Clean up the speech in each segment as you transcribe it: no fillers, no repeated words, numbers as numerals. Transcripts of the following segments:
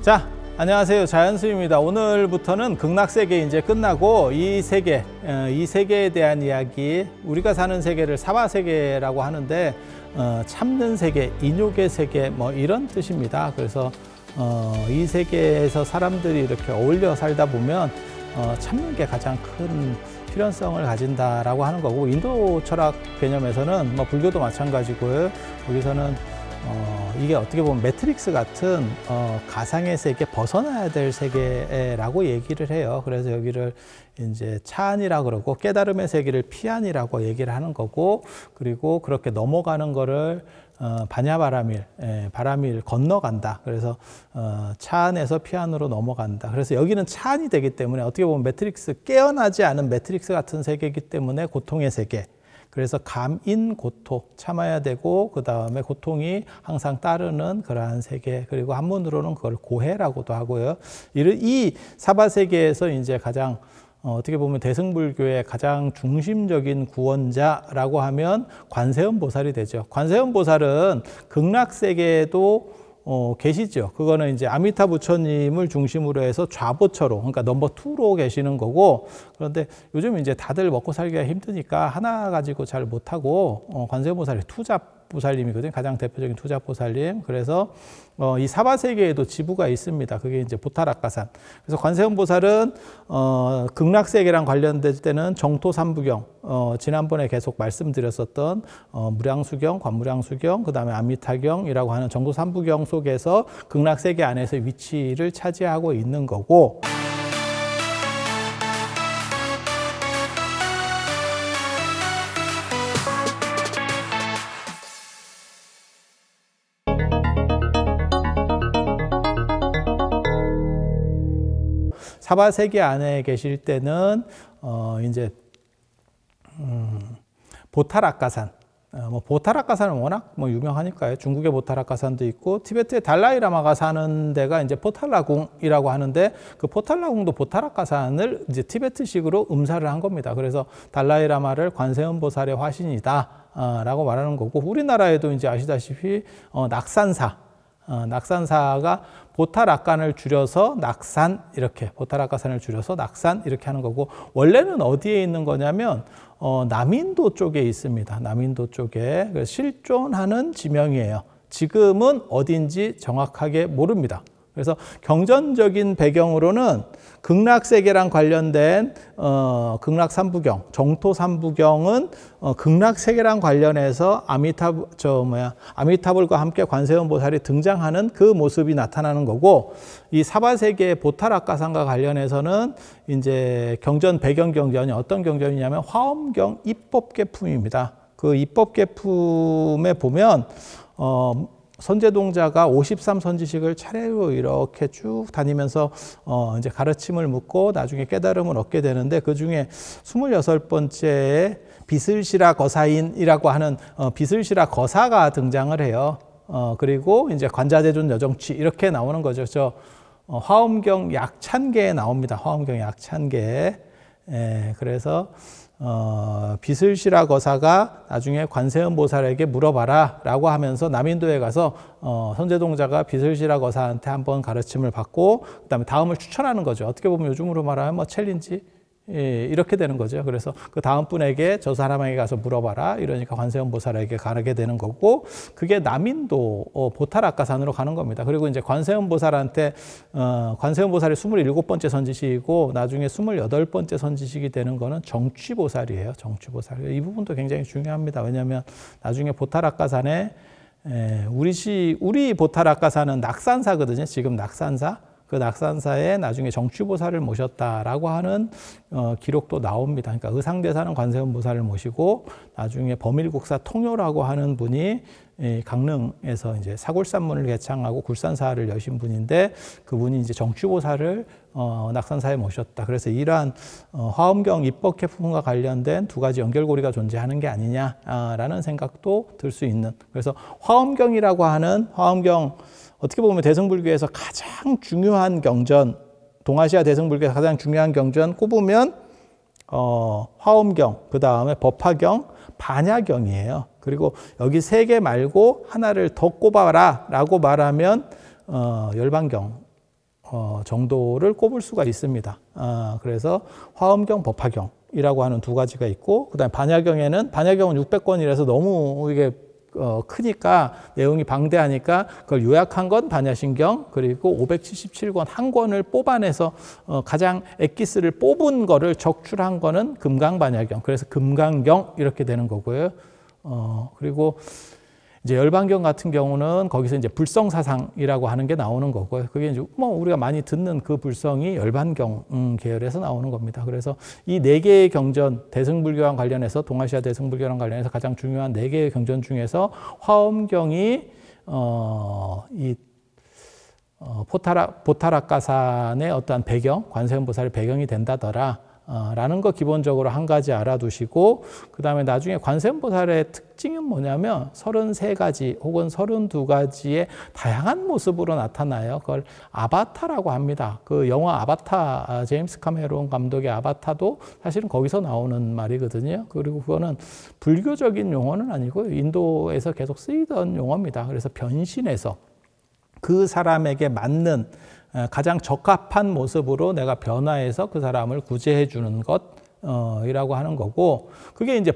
자, 안녕하세요. 자연수입니다. 오늘부터는 극락세계 이제 끝나고 이 세계에 대한 이야기, 우리가 사는 세계를 사바세계라고 하는데 참는 세계, 인욕의 세계 뭐 이런 뜻입니다. 그래서 이 세계에서 사람들이 이렇게 어울려 살다 보면 참는 게 가장 큰 필연성을 가진다라고 하는 거고, 인도 철학 개념에서는 뭐 불교도 마찬가지고요. 여기서는 이게 어떻게 보면 매트릭스 같은 가상의 세계, 벗어나야 될 세계라고 얘기를 해요. 그래서 여기를 이제 차안이라고 그러고, 깨달음의 세계를 피안이라고 얘기를 하는 거고, 그리고 그렇게 넘어가는 거를 바냐바라밀, 바라밀 건너간다. 그래서 차안에서 피안으로 넘어간다. 그래서 여기는 차안이 되기 때문에 어떻게 보면 매트릭스, 깨어나지 않은 매트릭스 같은 세계이기 때문에 고통의 세계. 그래서 감인 고토, 참아야 되고, 그 다음에 고통이 항상 따르는 그러한 세계, 그리고 한문으로는 그걸 고해라고도 하고요. 이 사바세계에서 이제 가장 어떻게 보면 대승불교의 가장 중심적인 구원자라고 하면 관세음 보살이 되죠. 관세음 보살은 극락세계에도 계시죠. 그거는 이제 아미타 부처님을 중심으로 해서 좌보처로, 그러니까 넘버 2로 계시는 거고, 그런데 요즘 이제 다들 먹고 살기가 힘드니까 하나 가지고 잘 못하고, 관세음 보살이 투잡보살님이거든요. 가장 대표적인 투잡보살님. 그래서 이 사바세계에도 지부가 있습니다. 그게 이제 보타락가산. 그래서 관세음 보살은 극락세계랑 관련될 때는 정토삼부경, 지난번에 계속 말씀드렸었던 무량수경, 관무량수경, 그 다음에 아미타경이라고 하는 정토삼부경 속에서 극락세계 안에서 위치를 차지하고 있는 거고, 사바세계 안에 계실 때는 이제 보타락가산, 보타락가산은 워낙 유명하니까요. 중국의 보타락가산도 있고, 티베트의 달라이라마가 사는 데가 이제 포탈라궁이라고 하는데, 그 포탈라궁도 보타락가산을 이제 티베트식으로 음사를 한 겁니다. 그래서 달라이라마를 관세음 보살의 화신이다 라고 말하는 거고, 우리나라에도 이제 아시다시피 낙산사가 보타락간을 줄여서 낙산, 이렇게 보타락가산을 줄여서 낙산 이렇게 하는 거고, 원래는 어디에 있는 거냐면 남인도 쪽에 있습니다. 남인도 쪽에. 실존하는 지명이에요. 지금은 어딘지 정확하게 모릅니다. 그래서 경전적인 배경으로는 극락세계랑 관련된 극락삼부경, 정토삼부경은 극락세계랑 관련해서 아미타불과 함께 관세음 보살이 등장하는 그 모습이 나타나는 거고, 이 사바세계의 보타락가산과 관련해서는 이제 경전, 배경 경전이 어떤 경전이냐면 화엄경 입법계품입니다. 그 입법계품에 보면 선제동자가 53선지식을 차례로 이렇게 쭉 다니면서 이제 가르침을 묻고 나중에 깨달음을 얻게 되는데, 그 중에 26번째에 비슬시라 거사인이라고 하는 비슬시라 거사가 등장을 해요. 그리고 이제 관자재존 여정취 이렇게 나오는 거죠. 저 화엄경 약찬계에 나옵니다. 화엄경 약찬계. 그래서 비슬시라 거사가 나중에 관세음 보살에게 물어봐라 라고 하면서 남인도에 가서 선제동자가 비슬시라 거사한테 한번 가르침을 받고, 그 다음에 다음을 추천하는 거죠. 어떻게 보면 요즘으로 말하면 뭐 챌린지 이렇게 되는 거죠. 그래서 그 다음 분에게 저 사람에게 가서 물어봐라 이러니까 관세음 보살에게 가게 되는 거고, 그게 남인도 보타락가산으로 가는 겁니다. 그리고 이제 관세음 보살한테 관세음 보살이 27번째 선지식이고 나중에 28번째 선지식이 되는 거는 정취보살이에요. 정취보살. 이 부분도 굉장히 중요합니다. 왜냐하면 나중에 보타락가산에 우리 보타락가산은 낙산사거든요. 지금 낙산사. 그 낙산사에 나중에 정취보살을 모셨다라고 하는 기록도 나옵니다. 그러니까 의상대사는 관세음 보살을 모시고, 나중에 범일국사 통요라고 하는 분이 강릉에서 이제 사골산문을 개창하고 굴산사를 여신 분인데, 그분이 이제 정취보살을 낙산사에 모셨다. 그래서 이러한 화엄경 입법계품과 관련된 두 가지 연결고리가 존재하는 게 아니냐라는 생각도 들 수 있는. 그래서 화엄경이라고 하는 어떻게 보면 대승불교에서 가장 중요한 경전, 동아시아 대승불교에서 가장 중요한 경전 꼽으면 화엄경, 그 다음에 법화경, 반야경이에요. 그리고 여기 세 개 말고 하나를 더 꼽아라 라고 말하면 열반경, 정도를 꼽을 수가 있습니다. 그래서 화엄경, 법화경이라고 하는 두 가지가 있고, 그다음에 반야경은 600권이라서 너무 이게 크니까 내용이 방대하니까 그걸 요약한 건 반야신경, 그리고 577권 한 권을 뽑아내서 가장 엑기스를 뽑은 거를 적출한 거는 금강반야경, 그래서 금강경 이렇게 되는 거고요. 그리고 이제 열반경 같은 경우는 거기서 이제 불성사상이라고 하는 게 나오는 거고요. 그게 이제 뭐 우리가 많이 듣는 그 불성이 열반경 계열에서 나오는 겁니다. 그래서 이 네 개의 경전, 대승불교랑 관련해서, 동아시아 대승불교랑 관련해서 가장 중요한 네 개의 경전 중에서 화엄경이 보타락가산의 어떠한 배경, 관세음보살의 배경이 된다더라 라는 거 기본적으로 한 가지 알아두시고, 그 다음에 나중에 관세음보살의 특징은 뭐냐면 33가지 혹은 32가지의 다양한 모습으로 나타나요. 그걸 아바타라고 합니다. 그 영화 아바타, 제임스 카메론 감독의 아바타도 사실은 거기서 나오는 말이거든요. 그리고 그거는 불교적인 용어는 아니고요, 인도에서 계속 쓰이던 용어입니다. 그래서 변신해서 그 사람에게 맞는 가장 적합한 모습으로 내가 변화해서 그 사람을 구제해 주는 것이라고 하는 거고, 그게 이제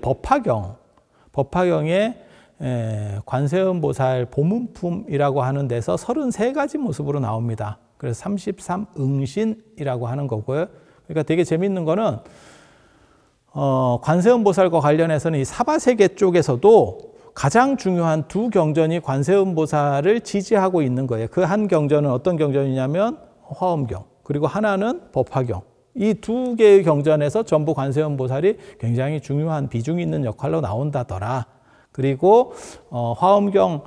법화경에 관세음보살 보문품이라고 하는 데서 33가지 모습으로 나옵니다. 그래서 33응신이라고 하는 거고요. 그러니까 되게 재밌는 거는 관세음보살과 관련해서는 이 사바세계 쪽에서도 가장 중요한 두 경전이 관세음보살을 지지하고 있는 거예요. 그 한 경전은 어떤 경전이냐면 화엄경, 그리고 하나는 법화경. 이 두 개의 경전에서 전부 관세음보살이 굉장히 중요한 비중 있는 역할로 나온다더라. 그리고 화엄경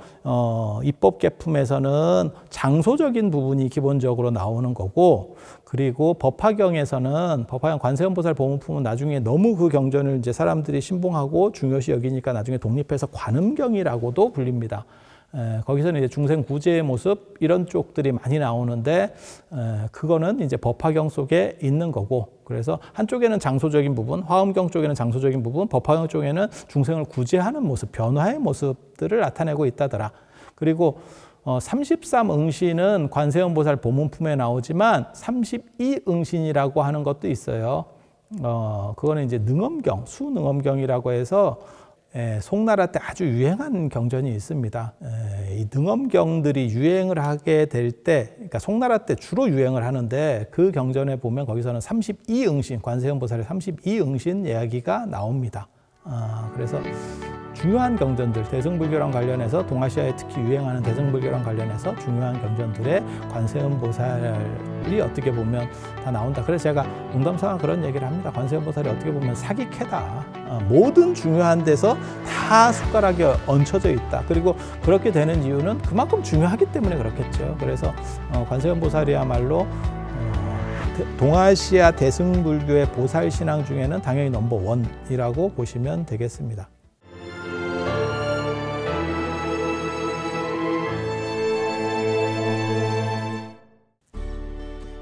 입법계품에서는 장소적인 부분이 기본적으로 나오는 거고, 그리고 법화경에서는, 법화경 관세음보살 보문품은 나중에 너무 그 경전을 이제 사람들이 신봉하고 중요시 여기니까 나중에 독립해서 관음경이라고도 불립니다. 거기서는 이제 중생 구제의 모습 이런 쪽들이 많이 나오는데, 그거는 이제 법화경 속에 있는 거고, 그래서 한쪽에는 장소적인 부분, 화엄경 쪽에는 장소적인 부분, 법화경 쪽에는 중생을 구제하는 모습, 변화의 모습들을 나타내고 있다더라. 그리고 33응신은 관세음보살 보문품에 나오지만 32응신이라고 하는 것도 있어요. 그거는 이제 능엄경, 수능엄경이라고 해서 송나라 때 아주 유행한 경전이 있습니다. 이 능엄경들이 유행을 하게 될 때, 그러니까 송나라 때 주로 유행을 하는데, 그 경전에 보면 거기서는 32응신, 관세음보살의 32응신 이야기가 나옵니다. 그래서 중요한 경전들, 대승불교랑 관련해서, 동아시아에 특히 유행하는 대승불교랑 관련해서 중요한 경전들에 관세음보살이 어떻게 보면 다 나온다. 그래서 제가 농담삼아 그런 얘기를 합니다. 관세음보살이 어떻게 보면 사기캐다. 모든 중요한 데서 다 숟가락이 얹혀져 있다. 그리고 그렇게 되는 이유는 그만큼 중요하기 때문에 그렇겠죠. 그래서 관세음보살이야말로 동아시아 대승불교의 보살신앙 중에는 당연히 넘버원이라고 보시면 되겠습니다.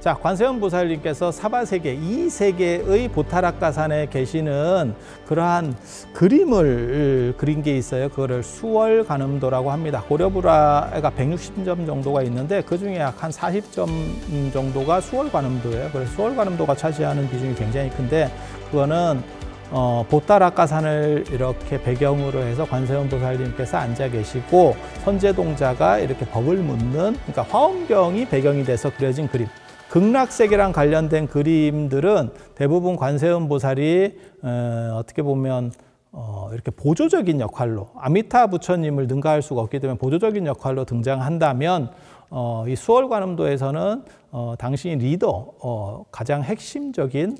자, 관세음보살님께서 사바세계, 이 세계의 보타락가산에 계시는 그러한 그림을 그린 게 있어요. 그거를 수월관음도라고 합니다. 고려불화가 160점 정도가 있는데 그 중에 약 한 40점 정도가 수월관음도예요. 그래서 수월관음도가 차지하는 비중이 굉장히 큰데, 그거는 보타락가산을 이렇게 배경으로 해서 관세음보살님께서 앉아 계시고 선제동자가 이렇게 법을 묻는, 그러니까 화엄경이 배경이 돼서 그려진 그림. 극락세계랑 관련된 그림들은 대부분 관세음보살이 어떻게 보면 이렇게 보조적인 역할로, 아미타 부처님을 능가할 수가 없기 때문에 보조적인 역할로 등장한다면, 이 수월관음도에서는 당신이 리더, 가장 핵심적인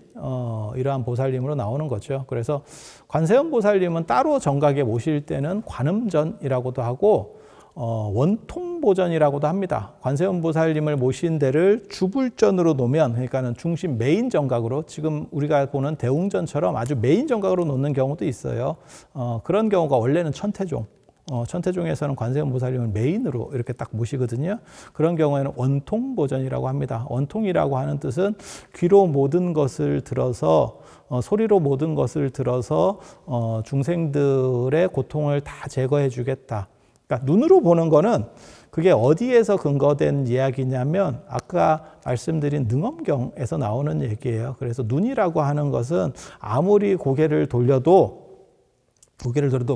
이러한 보살님으로 나오는 거죠. 그래서 관세음보살님은 따로 정각에 모실 때는 관음전이라고도 하고 원통보전이라고도 합니다. 관세음보살님을 모신 데를 주불전으로 놓으면, 그러니까는 중심 메인 정각으로, 지금 우리가 보는 대웅전처럼 아주 메인 정각으로 놓는 경우도 있어요. 그런 경우가 원래는 천태종, 천태종에서는 관세음보살님을 메인으로 이렇게 딱 모시거든요. 그런 경우에는 원통보전이라고 합니다. 원통이라고 하는 뜻은 귀로 모든 것을 들어서, 소리로 모든 것을 들어서 중생들의 고통을 다 제거해 주겠다. 그러니까 눈으로 보는 거는 그게 어디에서 근거된 이야기냐면 아까 말씀드린 능엄경에서 나오는 얘기예요. 그래서 눈이라고 하는 것은 아무리 고개를 돌려도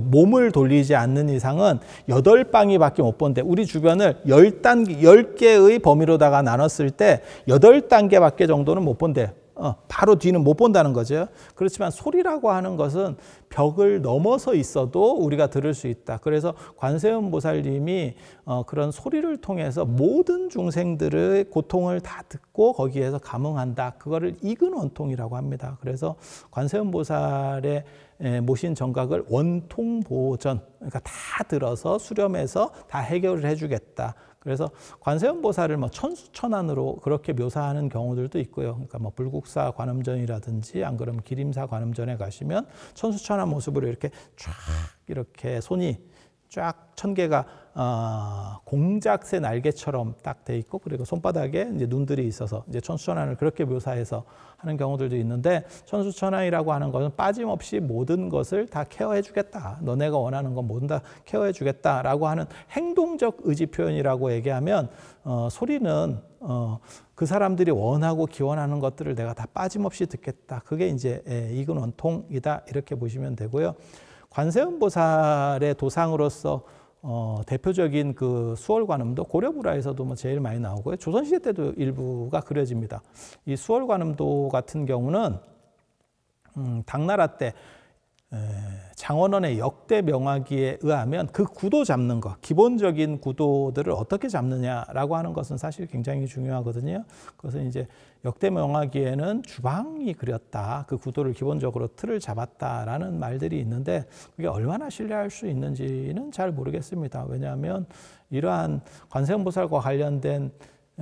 몸을 돌리지 않는 이상은 8방위밖에 못 본대. 우리 주변을 10개의 범위로다가 나눴을 때 8단계밖에 정도는 못 본대. 바로 뒤는 못 본다는 거죠. 그렇지만 소리라고 하는 것은 벽을 넘어서 있어도 우리가 들을 수 있다. 그래서 관세음 보살님이 그런 소리를 통해서 모든 중생들의 고통을 다 듣고 거기에서 감응한다. 그거를 익은 원통이라고 합니다. 그래서 관세음 보살의 모신 정각을 원통보전, 그러니까 다 들어서 수렴해서 다 해결을 해주겠다. 그래서 관세음 보살을 뭐 천수천안으로 그렇게 묘사하는 경우들도 있고요. 그러니까 뭐 불국사 관음전이라든지 안 그러면 기림사 관음전에 가시면 천수천안 모습으로 이렇게 쫙 이렇게 손이 쫙 1000개가 공작새 날개처럼 딱 돼 있고 그리고 손바닥에 이제 눈들이 있어서 이제 천수천안을 그렇게 묘사해서 하는 경우들도 있는데 천수천안이라고 하는 것은 빠짐없이 모든 것을 다 케어해 주겠다. 너네가 원하는 건 모든 다 케어해 주겠다라고 하는 행동적 의지 표현이라고 얘기하면 소리는 그 사람들이 원하고 기원하는 것들을 내가 다 빠짐없이 듣겠다. 그게 이제 익은 원통이다. 이렇게 보시면 되고요. 관세음 보살의 도상으로서 대표적인 그 수월관음도 고려불화에서도 뭐 제일 많이 나오고요. 조선시대 때도 일부가 그려집니다. 이 수월관음도 같은 경우는 당나라 때 장원원의 역대 명화기에 의하면 그 구도 잡는 것, 기본적인 구도들을 어떻게 잡느냐라고 하는 것은 사실 굉장히 중요하거든요. 그것은 이제 역대 명화기에는 주방이 그렸다. 그 구도를 기본적으로 틀을 잡았다라는 말들이 있는데 그게 얼마나 신뢰할 수 있는지는 잘 모르겠습니다. 왜냐하면 이러한 관세음보살과 관련된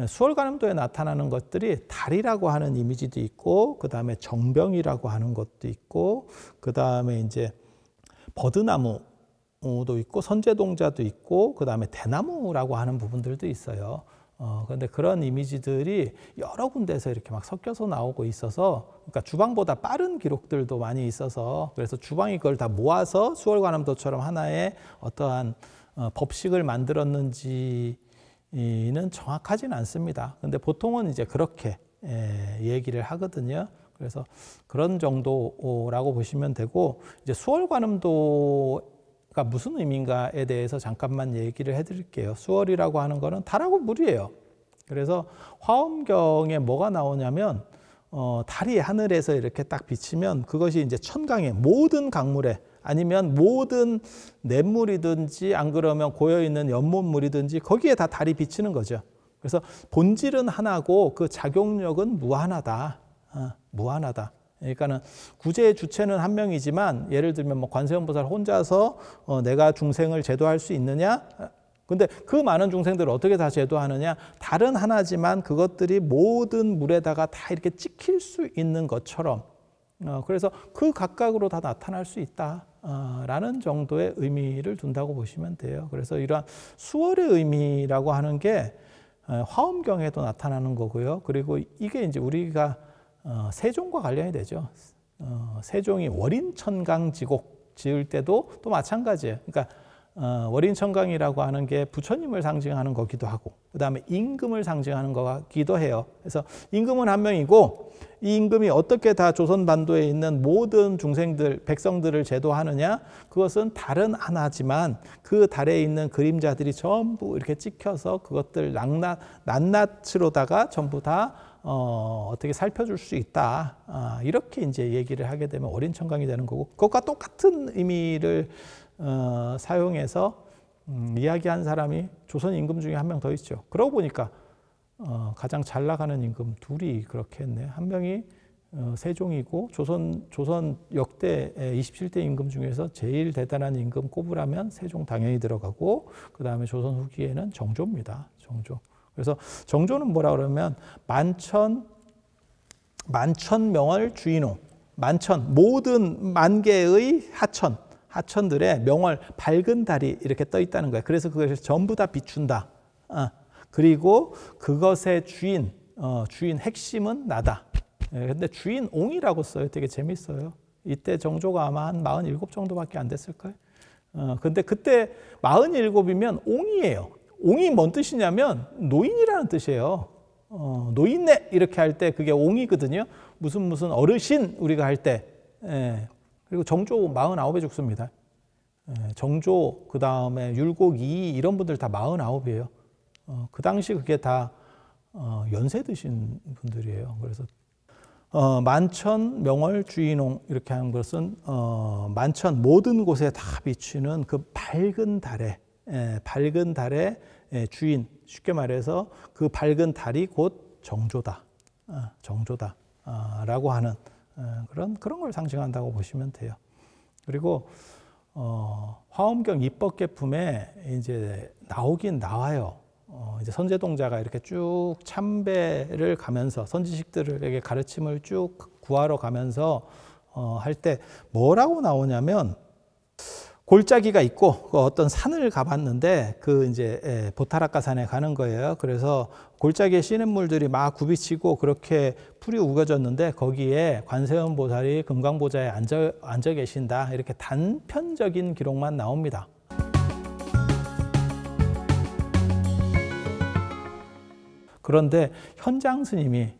수월관음도에 나타나는 것들이 달이라고 하는 이미지도 있고 그 다음에 정병이라고 하는 것도 있고 그 다음에 이제 버드나무도 있고 선제동자도 있고 그 다음에 대나무라고 하는 부분들도 있어요. 그런데 그런 이미지들이 여러 군데서 이렇게 막 섞여서 나오고 있어서 그러니까 주방보다 빠른 기록들도 많이 있어서 그래서 주방이 그걸 다 모아서 수월관음도처럼 하나의 어떠한 법식을 만들었는지 는 정확하지는 않습니다. 근데 보통은 이제 그렇게 얘기를 하거든요. 그래서 그런 정도라고 보시면 되고 이제 수월관음도가 무슨 의미인가에 대해서 잠깐만 얘기를 해드릴게요. 수월이라고 하는 거는 달하고 물이에요. 그래서 화엄경에 뭐가 나오냐면 달이 하늘에서 이렇게 딱 비치면 그것이 이제 천강의 모든 강물에 아니면 모든 냇물이든지 안 그러면 고여있는 연못물이든지 거기에 다 달이 비치는 거죠. 그래서 본질은 하나고 그 작용력은 무한하다. 무한하다. 그러니까는 구제의 주체는 한 명이지만 예를 들면 뭐 관세음보살 혼자서 내가 중생을 제도할 수 있느냐? 근데 그 많은 중생들을 어떻게 다 제도하느냐? 달은 하나지만 그것들이 모든 물에다가 다 이렇게 찍힐 수 있는 것처럼 그래서 그 각각으로 다 나타날 수 있다라는 정도의 의미를 둔다고 보시면 돼요. 그래서 이러한 수월의 의미라고 하는 게 화엄경에도 나타나는 거고요. 그리고 이게 이제 우리가 세종과 관련이 되죠. 세종이 월인천강지곡 지을 때도 또 마찬가지예요. 그러니까 월인천강이라고 하는 게 부처님을 상징하는 거기도 하고 그 다음에 임금을 상징하는 거기도 해요. 그래서 임금은 한 명이고 이 임금이 어떻게 다 조선반도에 있는 모든 중생들, 백성들을 제도하느냐 그것은 달은 하나지만 그 달에 있는 그림자들이 전부 이렇게 찍혀서 그것들 낱낱으로다가 전부 다 어떻게 살펴줄 수 있다. 이렇게 이제 얘기를 하게 되면 월인천강이 되는 거고 그것과 똑같은 의미를 사용해서 이야기한 사람이 조선 임금 중에 한 명 더 있죠. 그러고 보니까 가장 잘 나가는 임금 둘이 그렇게 했네. 한 명이 세종이고 조선 역대 27대 임금 중에서 제일 대단한 임금 꼽으라면 세종 당연히 들어가고 그 다음에 조선 후기에는 정조입니다. 정조. 그래서 정조는 뭐라 그러면 만천명월 주인홍 만천 모든 만개의 하천들의 명월 밝은 달이 이렇게 떠 있다는 거예요. 그래서 그것을 전부 다 비춘다. 그리고 그것의 주인 핵심은 나다. 근데 주인옹이라고 써요. 되게 재밌어요. 이때 정조가 아마 한 47 정도밖에 안 됐을 거예요. 근데 그때 47이면 옹이에요. 옹이 뭔 뜻이냐면 노인이라는 뜻이에요. 노인네 이렇게 할 때 그게 옹이거든요. 무슨 어르신 우리가 할 때. 예. 그리고 정조 49에 죽습니다. 예. 정조 그다음에 율곡 이 이런 분들 다 49이에요. 그 당시 그게 다 연세 드신 분들이에요. 그래서 만천 명월 주인홍 이렇게 하는 것은 만천 모든 곳에 다 비추는 그 밝은 달에 밝은 달의 주인, 쉽게 말해서 그 밝은 달이 곧 정조다, 정조다라고 하는 그런 걸 상징한다고 보시면 돼요. 그리고 화엄경 입법계품에 이제 나오긴 나와요. 이제 선제동자가 이렇게 쭉 참배를 가면서 선지식들에게 가르침을 쭉 구하러 가면서 할 때 뭐라고 나오냐면 골짜기가 있고 그 어떤 산을 가봤는데 그 이제 보타라카 산에 가는 거예요. 그래서 골짜기에 시냇물들이 막 굽이치고 그렇게 풀이 우거졌는데 거기에 관세음 보살이 금강보좌에 앉아 계신다. 이렇게 단편적인 기록만 나옵니다. 그런데 현장 스님이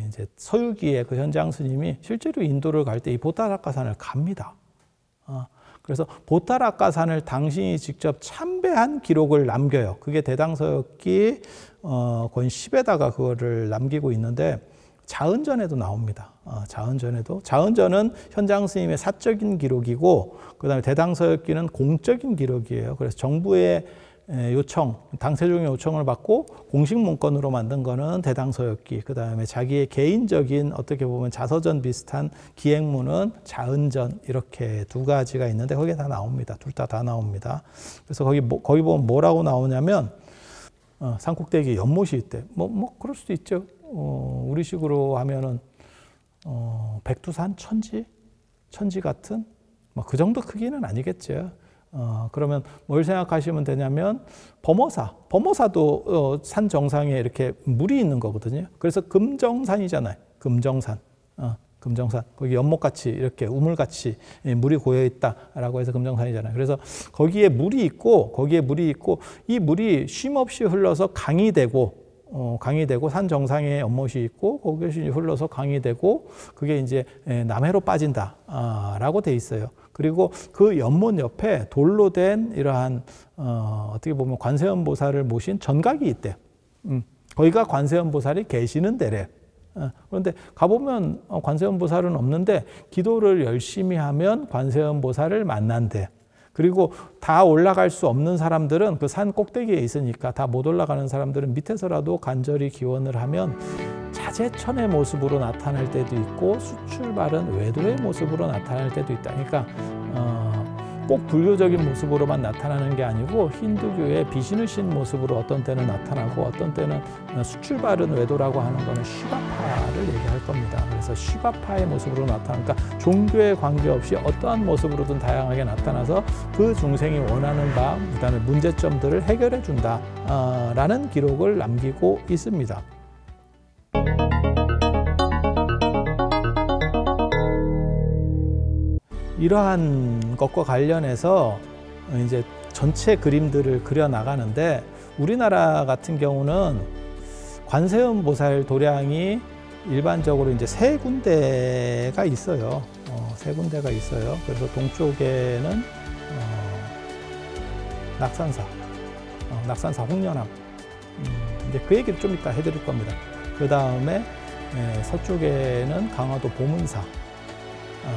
이제 서유기의 그 현장 스님이 실제로 인도를 갈 때 이 보타라카 산을 갑니다. 그래서 보타라카 산을 당신이 직접 참배한 기록을 남겨요. 그게 대당서역기 권 10에다가 그거를 남기고 있는데 자은전에도 나옵니다. 자은전은 현장 스님의 사적인 기록이고 그다음에 대당서역기는 공적인 기록이에요. 그래서 정부의 요청, 당세종의 요청을 받고 공식 문건으로 만든 거는 대당서역기, 그 다음에 자기의 개인적인 어떻게 보면 자서전 비슷한 기행문은 자은전, 이렇게 두 가지가 있는데 거기에 다 나옵니다. 둘 다 나옵니다. 그래서 거기 보면 뭐라고 나오냐면 산꼭대기 연못이 있대. 그럴 수도 있죠. 우리식으로 하면은 백두산 천지 같은 그 정도 크기는 아니겠죠. 그러면 뭘 생각하시면 되냐면 범어사도 산 정상에 이렇게 물이 있는 거거든요. 그래서 금정산이잖아요. 금정산. 거기 연못같이 이렇게 우물같이 물이 고여 있다라고 해서 금정산이잖아요. 그래서 거기에 물이 있고 이 물이 쉼없이 흘러서 강이 되고 산 정상에 연못이 있고 거기에 흘러서 강이 되고 그게 이제 남해로 빠진다라고 돼 있어요. 그리고 그 연못 옆에 돌로 된 이러한 어떻게 보면 관세음 보살을 모신 전각이 있대요. 거기가 관세음 보살이 계시는 데래. 그런데 가보면 관세음 보살은 없는데 기도를 열심히 하면 관세음 보살을 만난대. 그리고 다 올라갈 수 없는 사람들은 그 산 꼭대기에 있으니까 다 못 올라가는 사람들은 밑에서라도 간절히 기원을 하면 자재천의 모습으로 나타날 때도 있고 수출바른 외도의 모습으로 나타날 때도 있다. 그러니까 꼭 불교적인 모습으로만 나타나는 게 아니고 힌두교의 비신을 신 모습으로 어떤 때는 나타나고 어떤 때는 수출바른 외도라고 하는 거는 쉬가파를 얘기할 겁니다. 그래서 쉬가파의 모습으로 나타나니까 종교에 관계없이 어떠한 모습으로든 다양하게 나타나서 그 중생이 원하는 바, 그다음에 문제점들을 해결해 준다라는 기록을 남기고 있습니다. 이러한 것과 관련해서 이제 전체 그림들을 그려 나가는데 우리나라 같은 경우는 관세음 보살 도량이 일반적으로 이제 세 군데가 있어요. 그래서 동쪽에는 낙산사 홍련암. 이제 그 얘기를 좀 이따 해드릴 겁니다. 그 다음에 서쪽에는 강화도 보문사,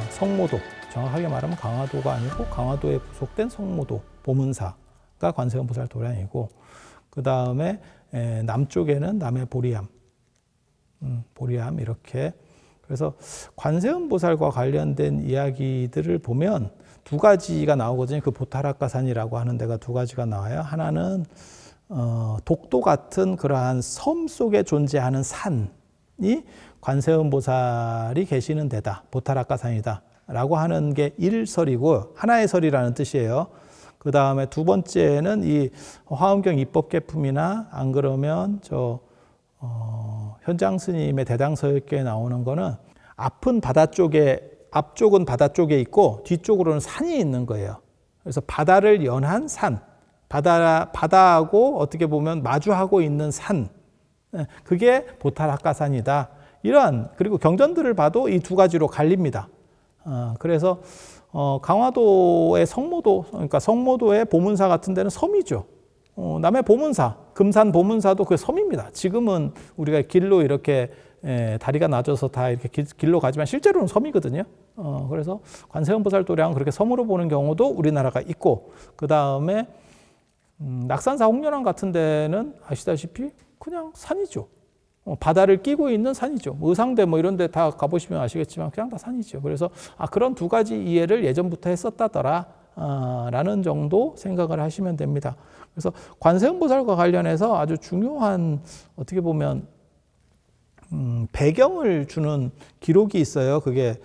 성모도. 정확하게 말하면 강화도가 아니고 강화도에 부속된 성모도 보문사가 관세음 보살 도량이고 그 다음에 남쪽에는 남해 보리암 이렇게. 그래서 관세음 보살과 관련된 이야기들을 보면 두 가지가 나오거든요. 그 보타라카 산이라고 하는 데가 두 가지가 나와요. 하나는 독도 같은 그러한 섬 속에 존재하는 산이 관세음 보살이 계시는 데다, 보타라카 산이다 라고 하는 게 일설이고 하나의 설이라는 뜻이에요. 그 다음에 두 번째는 이 화엄경 입법계품이나 안 그러면 현장 스님의 대당서역기에 나오는 거는 앞쪽은 바다 쪽에 있고 뒤쪽으로는 산이 있는 거예요. 그래서 바다를 연한 산, 바다하고 어떻게 보면 마주하고 있는 산, 그게 보탈학가산이다. 이러한, 그리고 경전들을 봐도 이 두 가지로 갈립니다. 그래서 강화도의 성모도, 그러니까 성모도의 보문사 같은 데는 섬이죠. 남해 보문사, 금산 보문사도 그 섬입니다. 지금은 우리가 길로 이렇게 다리가 낮아서 다 이렇게 길로 가지만 실제로는 섬이거든요. 그래서 관세음보살도량은 그렇게 섬으로 보는 경우도 우리나라가 있고, 그 다음에 낙산사 홍련암 같은 데는 아시다시피 그냥 산이죠. 바다를 끼고 있는 산이죠. 의상대 뭐 이런 데 다 가보시면 아시겠지만 그냥 다 산이죠. 그래서 그런 두 가지 이해를 예전부터 했었다더라 라는 정도 생각을 하시면 됩니다. 그래서 관세음보살과 관련해서 아주 중요한 어떻게 보면 배경을 주는 기록이 있어요. 그게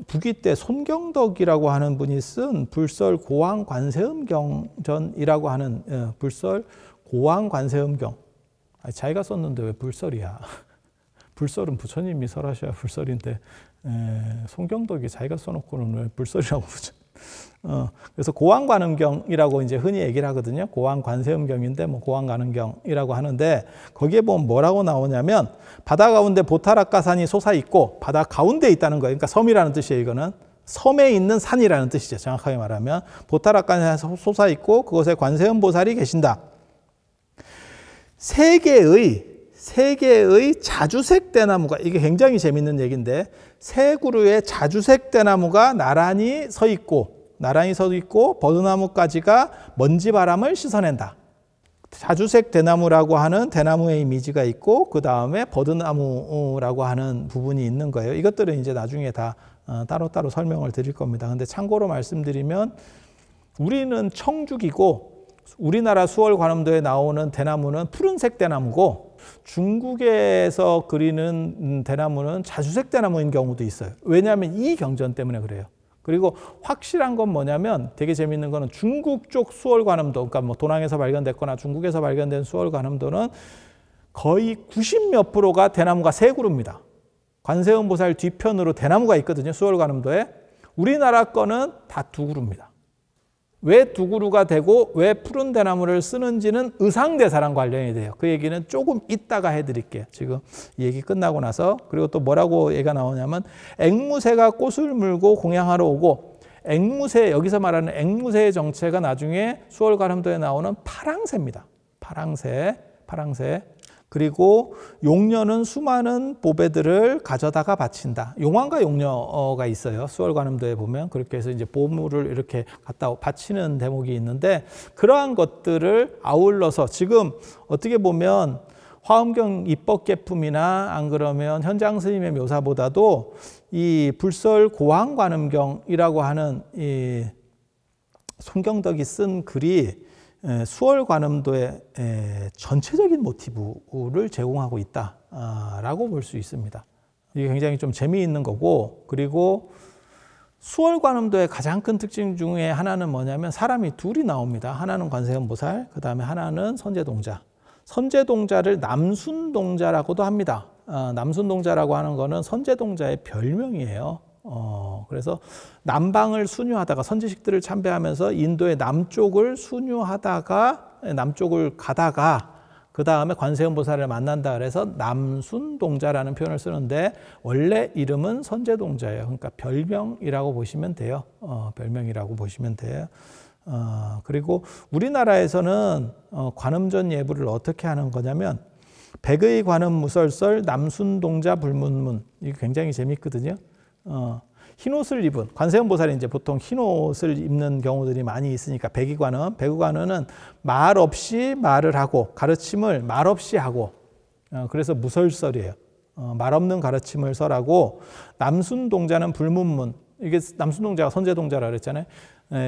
부귀 때 손경덕이라고 하는 분이 쓴 불설 고왕 관세음경전이라고 하는 불설 고왕 관세음경. 자기가 썼는데 왜 불설이야? 불설은 부처님이 설하셔야 불설인데 손경덕이 자기가 써놓고는 왜 불설이라고 부처? 그래서 고왕관음경이라고 이제 흔히 얘기를 하거든요. 고왕관세음경인데 뭐 고왕관음경이라고 하는데 거기에 보면 뭐라고 나오냐면 바다 가운데 보탈학가산이 솟아 있고 바다 가운데 있다는 거예요. 그러니까 섬이라는 뜻이에요. 이거는 섬에 있는 산이라는 뜻이죠. 정확하게 말하면 보탈학가산이 솟아 있고 그곳에 관세음보살이 계신다. 세 개의 자주색 대나무가, 이게 굉장히 재밌는 얘기인데, 세 그루의 자주색 대나무가 나란히 서 있고 버드나무까지가 먼지 바람을 씻어낸다. 자주색 대나무라고 하는 대나무의 이미지가 있고 그 다음에 버드나무라고 하는 부분이 있는 거예요. 이것들은 이제 나중에 다 따로따로 설명을 드릴 겁니다. 근데 참고로 말씀드리면 우리는 청죽이고 우리나라 수월관음도에 나오는 대나무는 푸른색 대나무고 중국에서 그리는 대나무는 자주색 대나무인 경우도 있어요. 왜냐하면 이 경전 때문에 그래요. 그리고 확실한 건 뭐냐면 되게 재밌는 거는 중국 쪽 수월관음도, 그러니까 뭐 도낭에서 발견됐거나 중국에서 발견된 수월관음도는 거의 90몇 프로가 대나무가 세 그루입니다. 관세음보살 뒤편으로 대나무가 있거든요. 수월관음도에. 우리나라 거는 다 두 그루입니다. 왜 두 그루가 되고 왜 푸른 대나무를 쓰는지는 의상대사랑 관련이 돼요. 그 얘기는 조금 이따가 해드릴게요. 지금 이 얘기 끝나고 나서. 그리고 또 뭐라고 얘기가 나오냐면 앵무새가 꽃을 물고 공양하러 오고, 앵무새, 여기서 말하는 앵무새의 정체가 나중에 수월관음도에 나오는 파랑새입니다. 파랑새. 그리고 용녀는 수많은 보배들을 가져다가 바친다. 용왕과 용녀가 있어요. 수월관음도에 보면. 그렇게 해서 이제 보물을 이렇게 갖다 바치는 대목이 있는데, 그러한 것들을 아울러서 지금 어떻게 보면 화엄경 입법계품이나 안 그러면 현장 스님의 묘사보다도 이 불설 고왕관음경이라고 하는 이 손경덕이 쓴 글이 수월관음도의 전체적인 모티브를 제공하고 있다라고 볼 수 있습니다. 이게 굉장히 좀 재미있는 거고, 그리고 수월관음도의 가장 큰 특징 중에 하나는 뭐냐면 사람이 둘이 나옵니다. 하나는 관세음보살, 그 다음에 하나는 선제동자. 선제동자를 남순동자라고도 합니다. 남순동자라고 하는 거는 선제동자의 별명이에요. 그래서 남방을 순유하다가 선지식들을 참배하면서 인도의 남쪽을 순유하다가 남쪽을 가다가 그 다음에 관세음보살을 만난다 그래서 남순동자라는 표현을 쓰는데 관래 이름은 선제동자예요. 그러니까 별명이라고 보시면 돼요. 별명이라고 보시면 돼요. 그리고 우리나라에서는 관음전 예불을 어떻게 하는 거냐면 백의 관음 무설설 남순동자 불문문, 이게 굉장히 재밌거든요. 흰옷을 입은 관세음보살이 이제 보통 흰옷을 입는 경우들이 많이 있으니까 백의관음은 말 없이 말을 하고 가르침을 말 없이 하고, 그래서 무설설이에요. 말 없는 가르침을 설하고, 남순동자는 불문문, 이게 남순동자가 선제동자라 그랬잖아요.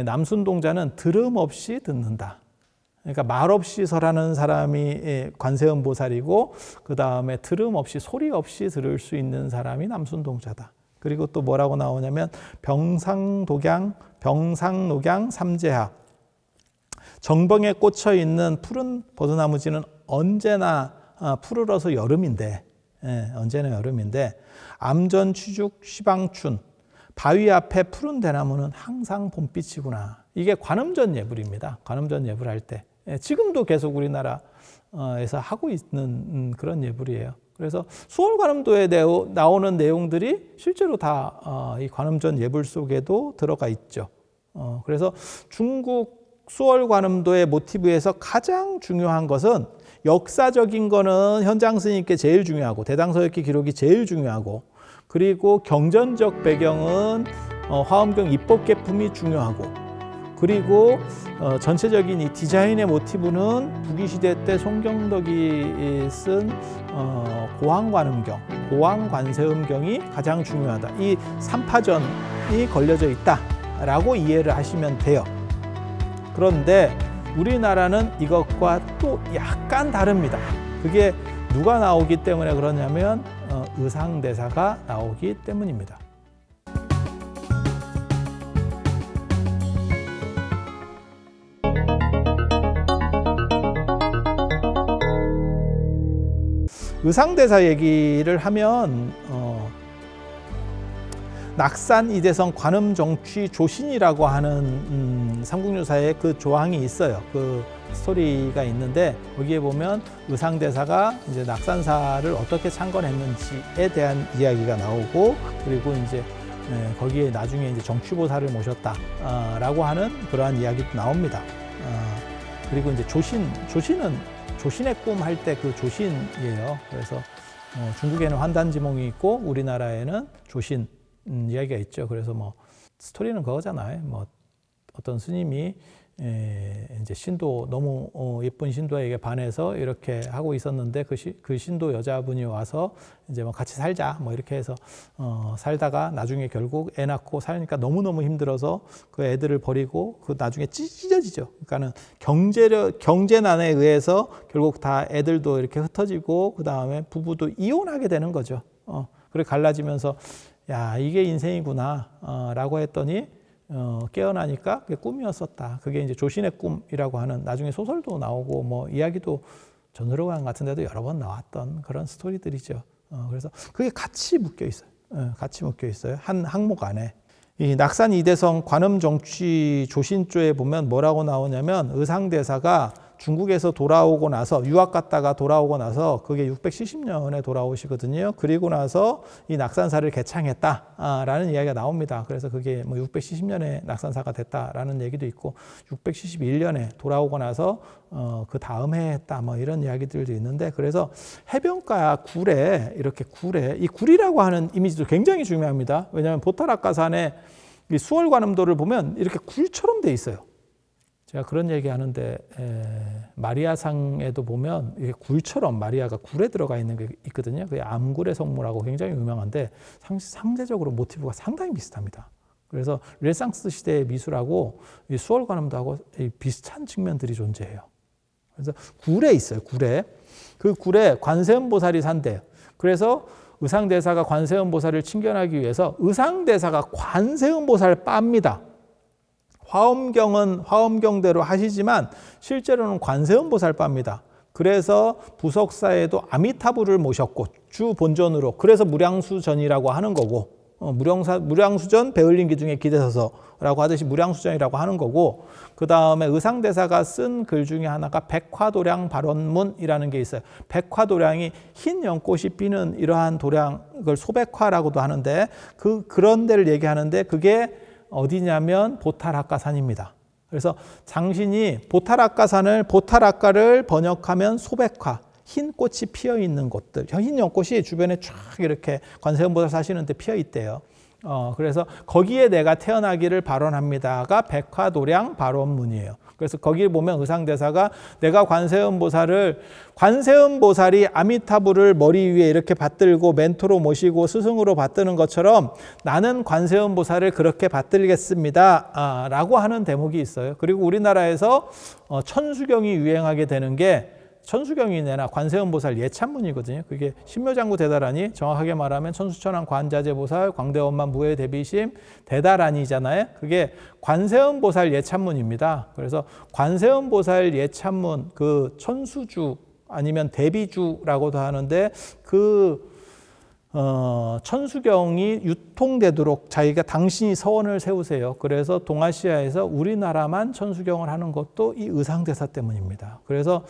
남순동자는 들음 없이 듣는다. 그러니까 말 없이 설하는 사람이 관세음보살이고 그 다음에 들음 없이 소리 없이 들을 수 있는 사람이 남순동자다. 그리고 또 뭐라고 나오냐면 병상녹양 삼재하, 정벙에 꽂혀 있는 푸른 버드나무지는 언제나 푸르러서 여름인데, 언제나 여름인데, 암전 취죽 시방춘, 바위 앞에 푸른 대나무는 항상 봄빛이구나. 이게 관음전 예불입니다. 관음전 예불할 때. 지금도 계속 우리나라에서 하고 있는 그런 예불이에요. 그래서 수월관음도에 나오는 내용들이 실제로 다 이 관음전 예불 속에도 들어가 있죠. 그래서 중국 수월관음도의 모티브에서 가장 중요한 것은 역사적인 거는 현장 스님께 제일 중요하고 대당서역기 기록이 제일 중요하고 그리고 경전적 배경은 화엄경 입법계품이 중요하고 그리고 전체적인 이 디자인의 모티브는 부귀시대 때 송경덕이 쓴 고황관음경, 고황관세음경이 가장 중요하다. 이 3파전이 걸려져 있다라고 이해를 하시면 돼요. 그런데 우리나라는 이것과 또 약간 다릅니다. 그게 누가 나오기 때문에 그러냐면 의상대사가 나오기 때문입니다. 의상대사 얘기를 하면 낙산 이대성 관음정취 조신이라고 하는 삼국유사에 그 조항이 있어요. 그 스토리가 있는데 거기에 보면 의상대사가 이제 낙산사를 어떻게 창건했는지에 대한 이야기가 나오고 그리고 이제 거기에 나중에 이제 정취보살을 모셨다라고 하는 그러한 이야기도 나옵니다. 그리고 이제 조신은 조신의 꿈 할 때 그 조신이에요. 그래서 중국에는 환단지몽이 있고 우리나라에는 조신 이야기가 있죠. 그래서 뭐 스토리는 그거잖아요. 뭐 어떤 스님이 이제 신도 너무 예쁜 신도에게 반해서 이렇게 하고 있었는데 그 신도 여자분이 와서 이제 뭐 같이 살자 뭐 이렇게 해서 살다가 나중에 결국 애 낳고 살니까 너무너무 힘들어서 그 애들을 버리고 그 나중에 찢어지죠. 그러니까는 경제난에 의해서 결국 다 애들도 이렇게 흩어지고 그 다음에 부부도 이혼하게 되는 거죠. 그래 갈라지면서 야 이게 인생이구나 라고 했더니 깨어나니까 그게 꿈이었었다. 그게 이제 조신의 꿈이라고 하는 나중에 소설도 나오고 뭐 이야기도 전으로관 같은 데도 여러 번 나왔던 그런 스토리들이죠. 그래서 그게 같이 묶여 있어요. 같이 묶여 있어요. 한 항목 안에. 이 낙산 이대성 관음정취 조신조에 보면 뭐라고 나오냐면 의상대사가 중국에서 돌아오고 나서 유학 갔다가 돌아오고 나서 그게 670년에 돌아오시거든요. 그리고 나서 이 낙산사를 개창했다라는 이야기가 나옵니다. 그래서 그게 뭐 670년에 낙산사가 됐다라는 얘기도 있고 671년에 돌아오고 나서 그 다음 해에 했다 뭐 이런 이야기들도 있는데 그래서 해변가 굴에 이렇게 이 굴이라고 하는 이미지도 굉장히 중요합니다. 왜냐하면 보타락가산의 이 수월관음도를 보면 이렇게 굴처럼 돼 있어요. 제가 그런 얘기 하는데 마리아상에도 보면 이게 굴처럼 마리아가 굴에 들어가 있는 게 있거든요. 그게 암굴의 성모라고 굉장히 유명한데 상대적으로 모티브가 상당히 비슷합니다. 그래서 르네상스 시대의 미술하고 이 수월관음도하고 비슷한 측면들이 존재해요. 그래서 굴에 있어요. 굴에. 그 굴에 관세음보살이 산대요. 그래서 의상대사가 관세음보살을 칭견하기 위해서 의상대사가 관세음보살 빱니다. 화엄경은 화엄경대로 하시지만 실제로는 관세음보살 빱니다. 그래서 부석사에도 아미타불을 모셨고 주 본전으로 그래서 무량수전이라고 하는 거고 무량수전 베을린 기중에 기대서서라고 하듯이 무량수전이라고 하는 거고 그 다음에 의상대사가 쓴 글 중에 하나가 백화도량 발원문이라는 게 있어요. 백화도량이 흰 연꽃이 피는 이러한 도량 그걸 소백화라고도 하는데 그런 데를 얘기하는데 그게 어디냐면 보탈학가산입니다. 그래서 장신이 보탈학가를 번역하면 소백화, 흰 꽃이 피어 있는 곳들, 흰 연꽃이 주변에 쫙 이렇게 관세음보살 사시는데 피어 있대요. 그래서 거기에 내가 태어나기를 발원합니다가 백화도량 발원문이에요. 그래서 거기에 보면 의상대사가 내가 관세음보살이 아미타불을 머리 위에 이렇게 받들고 멘토로 모시고 스승으로 받드는 것처럼 나는 관세음보살을 그렇게 받들겠습니다. 라고 하는 대목이 있어요. 그리고 우리나라에서 천수경이 유행하게 되는 게 천수경이 내나 관세음보살 예찬문이거든요. 그게 신묘장구 대다라니 정확하게 말하면 천수천왕 관자재보살 광대원만 무해 대비심 대다라니잖아요. 그게 관세음보살 예찬문입니다. 그래서 관세음보살 예찬문 그 천수주 아니면 대비주라고도 하는데 그 천수경이 유통되도록 자기가 당신이 서원을 세우세요. 그래서 동아시아에서 우리나라만 천수경을 하는 것도 이 의상대사 때문입니다. 그래서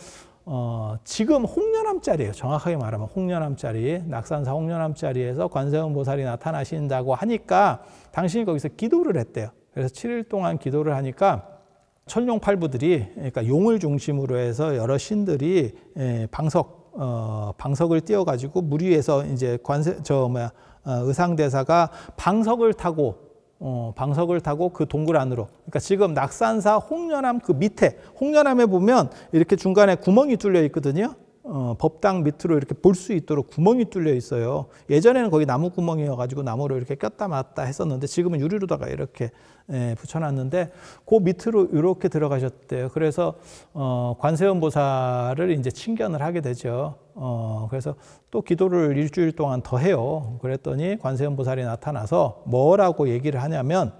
지금 홍련암자리예요. 정확하게 말하면 홍련암자리, 낙산사 홍련암자리에서 관세음 보살이 나타나신다고 하니까 당신이 거기서 기도를 했대요. 그래서 7일 동안 기도를 하니까 천룡팔부들이, 그러니까 용을 중심으로 해서 여러 신들이 방석을 띄워가지고 물 위에서 이제 의상대사가 방석을 타고 그 동굴 안으로, 그러니까 지금 낙산사 홍련암 그 밑에, 홍련암에 보면 이렇게 중간에 구멍이 뚫려 있거든요. 법당 밑으로 이렇게 볼 수 있도록 구멍이 뚫려 있어요. 예전에는 거기 나무 구멍이어가지고 나무로 이렇게 꼈다 놨다 했었는데 지금은 유리로다가 이렇게 붙여놨는데 그 밑으로 이렇게 들어가셨대요. 그래서 관세음 보살을 이제 친견을 하게 되죠. 그래서 또 기도를 일주일 동안 더 해요. 그랬더니 관세음 보살이 나타나서 뭐라고 얘기를 하냐면,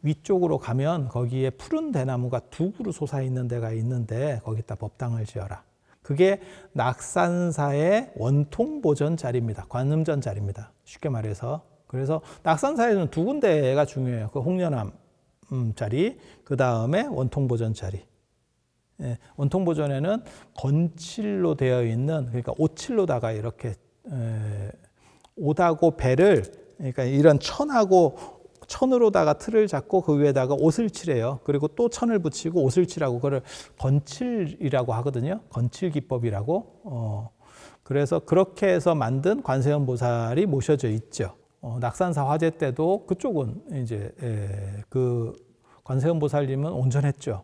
위쪽으로 가면 거기에 푸른 대나무가 두 그루 솟아 있는 데가 있는데 거기다 법당을 지어라. 그게 낙산사의 원통보전 자리입니다. 관음전 자리입니다. 쉽게 말해서. 그래서 낙산사에는 두 군데가 중요해요. 그 홍련암 자리, 그 다음에 원통보전 자리. 원통보전에는 건칠로 되어 있는, 그러니까 오칠로다가 이렇게 오다고 배를, 그러니까 이런 천으로다가 틀을 잡고 그 위에다가 옷을 칠해요. 그리고 또 천을 붙이고 옷을 칠하고, 그걸 건칠이라고 하거든요. 건칠 기법이라고. 그래서 그렇게 해서 만든 관세음 보살이 모셔져 있죠. 낙산사 화재 때도 그쪽은 이제 그 관세음 보살님은 온전했죠.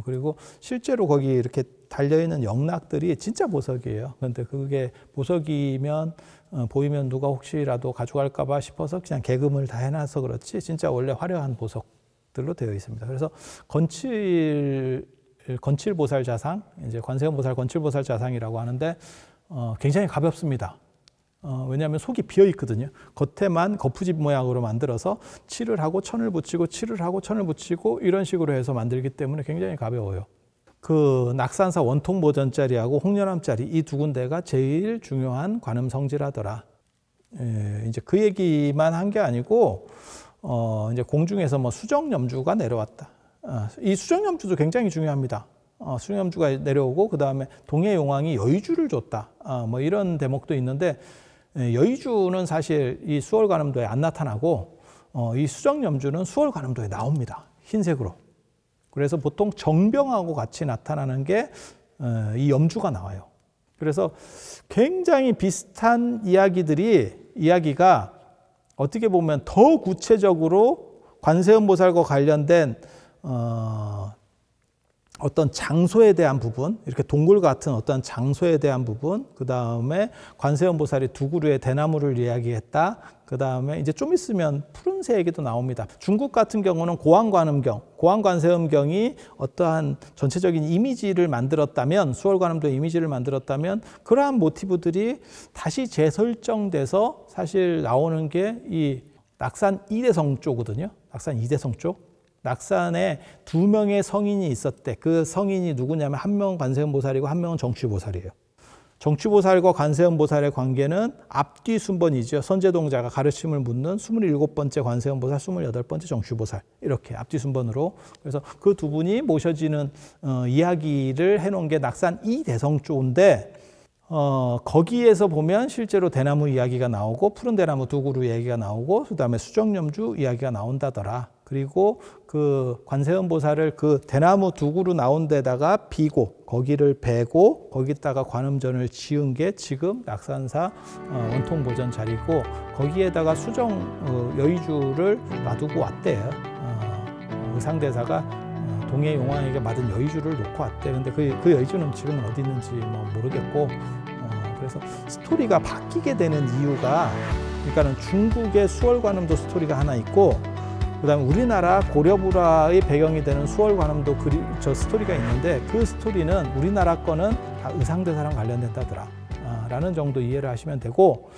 그리고 실제로 거기 이렇게 달려있는 영락들이 진짜 보석이에요. 그런데 그게 보석이면 보이면 누가 혹시라도 가져갈까 봐 싶어서 그냥 개금을 다 해놔서 그렇지 진짜 원래 화려한 보석들로 되어 있습니다. 그래서 건칠보살 자상, 이제 관세음보살 건칠보살 자상이라고 하는데 굉장히 가볍습니다. 왜냐하면 속이 비어 있거든요. 겉에만 거푸집 모양으로 만들어서 칠을 하고 천을 붙이고 칠을 하고 천을 붙이고 이런 식으로 해서 만들기 때문에 굉장히 가벼워요. 그 낙산사 원통보전자리하고 홍련암자리 이 두 군데가 제일 중요한 관음 성지라더라. 이제 그 얘기만 한 게 아니고 이제 공중에서 뭐 수정염주가 내려왔다. 이 수정염주도 굉장히 중요합니다. 수정염주가 내려오고 그 다음에 동해용왕이 여의주를 줬다. 뭐 이런 대목도 있는데 여의주는 사실 이 수월관음도에 안 나타나고 이 수정염주는 수월관음도에 나옵니다. 흰색으로. 그래서 보통 정병하고 같이 나타나는 게 이 염주가 나와요. 그래서 굉장히 비슷한 이야기가 어떻게 보면 더 구체적으로 관세음보살과 관련된 어떤 장소에 대한 부분, 이렇게 동굴 같은 어떤 장소에 대한 부분, 그 다음에 관세음보살이 두 그루의 대나무를 이야기했다. 그 다음에 이제 좀 있으면 푸른새 얘기도 나옵니다. 중국 같은 경우는 고왕관음경, 고왕관세음경이 어떠한 전체적인 이미지를 만들었다면, 수월관음도 이미지를 만들었다면 그러한 모티브들이 다시 재설정돼서 사실 나오는 게 이 낙산 이대성 쪽이거든요. 낙산 이대성 쪽. 낙산에 두 명의 성인이 있었대. 그 성인이 누구냐면 한 명은 관세음보살이고 한 명은 정취보살이에요. 정취보살과 관세음보살의 관계는 앞뒤 순번이죠. 선제동자가 가르침을 묻는 27번째 관세음보살, 28번째 정취보살 이렇게 앞뒤 순번으로. 그래서 그 두 분이 모셔지는 이야기를 해놓은 게 낙산 이대성조인데 거기에서 보면 실제로 대나무 이야기가 나오고 푸른 대나무 두 그루 이야기가 나오고 그 다음에 수정염주 이야기가 나온다더라. 그리고 그 관세음보살을 그 대나무 두 그루 나온 데다가 비고 거기를 베고 거기다가 관음전을 지은 게 지금 낙산사 원통보전 자리고 거기에다가 수정 여의주를 놔두고 왔대요. 의상대사가 동해용왕에게 받은 여의주를 놓고 왔대. 근데 그 여의주는 지금은 어디 있는지 뭐 모르겠고 그래서 스토리가 바뀌게 되는 이유가 그러니까는 중국의 수월관음도 스토리가 하나 있고 그다음에 우리나라 고려불화의 배경이 되는 수월관음도 저 스토리가 있는데 그 스토리는 우리나라 거는 다 의상대사랑 관련된다더라 라는 정도 이해를 하시면 되고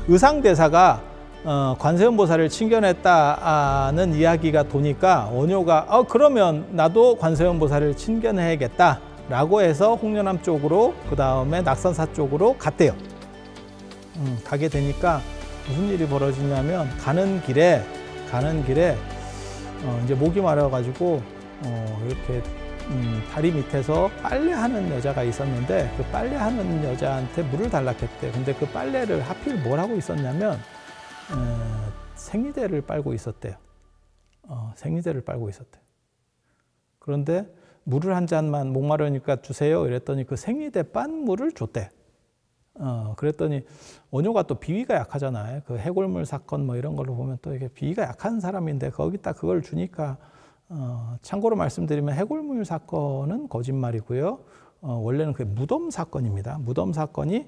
의상대사가 관세음보살을 친견했다는 이야기가 도니까 원효가 그러면 나도 관세음보살을 친견해야겠다 라고 해서 홍련암 쪽으로 그 다음에 낙산사 쪽으로 갔대요. 가게 되니까 무슨 일이 벌어지냐면 가는 길에 이제 목이 마려가지고 이렇게 다리 밑에서 빨래하는 여자가 있었는데 그 빨래하는 여자한테 물을 달라고 했대. 근데 그 빨래를 하필 뭘 하고 있었냐면 생리대를 빨고 있었대요. 생리대를 빨고 있었대요. 그런데 물을 한 잔만 목마르니까 주세요 이랬더니 그 생리대 빤 물을 줬대. 그랬더니 원효가 또 비위가 약하잖아요. 그 해골물 사건 뭐 이런 걸로 보면 또 이게 비위가 약한 사람인데 거기다 그걸 주니까 참고로 말씀드리면 해골물 사건은 거짓말이고요. 원래는 그 무덤 사건입니다. 무덤 사건이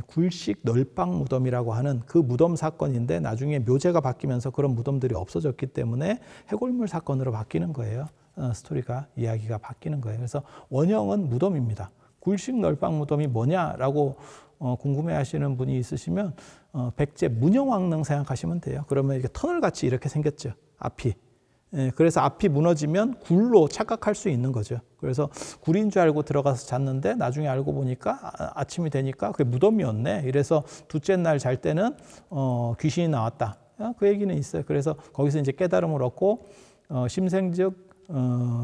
굴식 널방 무덤이라고 하는 그 무덤 사건인데 나중에 묘제가 바뀌면서 그런 무덤들이 없어졌기 때문에 해골물 사건으로 바뀌는 거예요. 스토리가 이야기가 바뀌는 거예요. 그래서 원형은 무덤입니다. 굴식 널방 무덤이 뭐냐라고 궁금해 하시는 분이 있으시면 백제 문영왕릉 생각하시면 돼요. 그러면 이렇게 터널같이 이렇게 생겼죠. 앞이. 그래서 앞이 무너지면 굴로 착각할 수 있는 거죠. 그래서 굴인 줄 알고 들어가서 잤는데 나중에 알고 보니까 아침이 되니까 그게 무덤이었네. 이래서 둘째 날 잘 때는 귀신이 나왔다. 그 얘기는 있어요. 그래서 거기서 이제 깨달음을 얻고 심생즉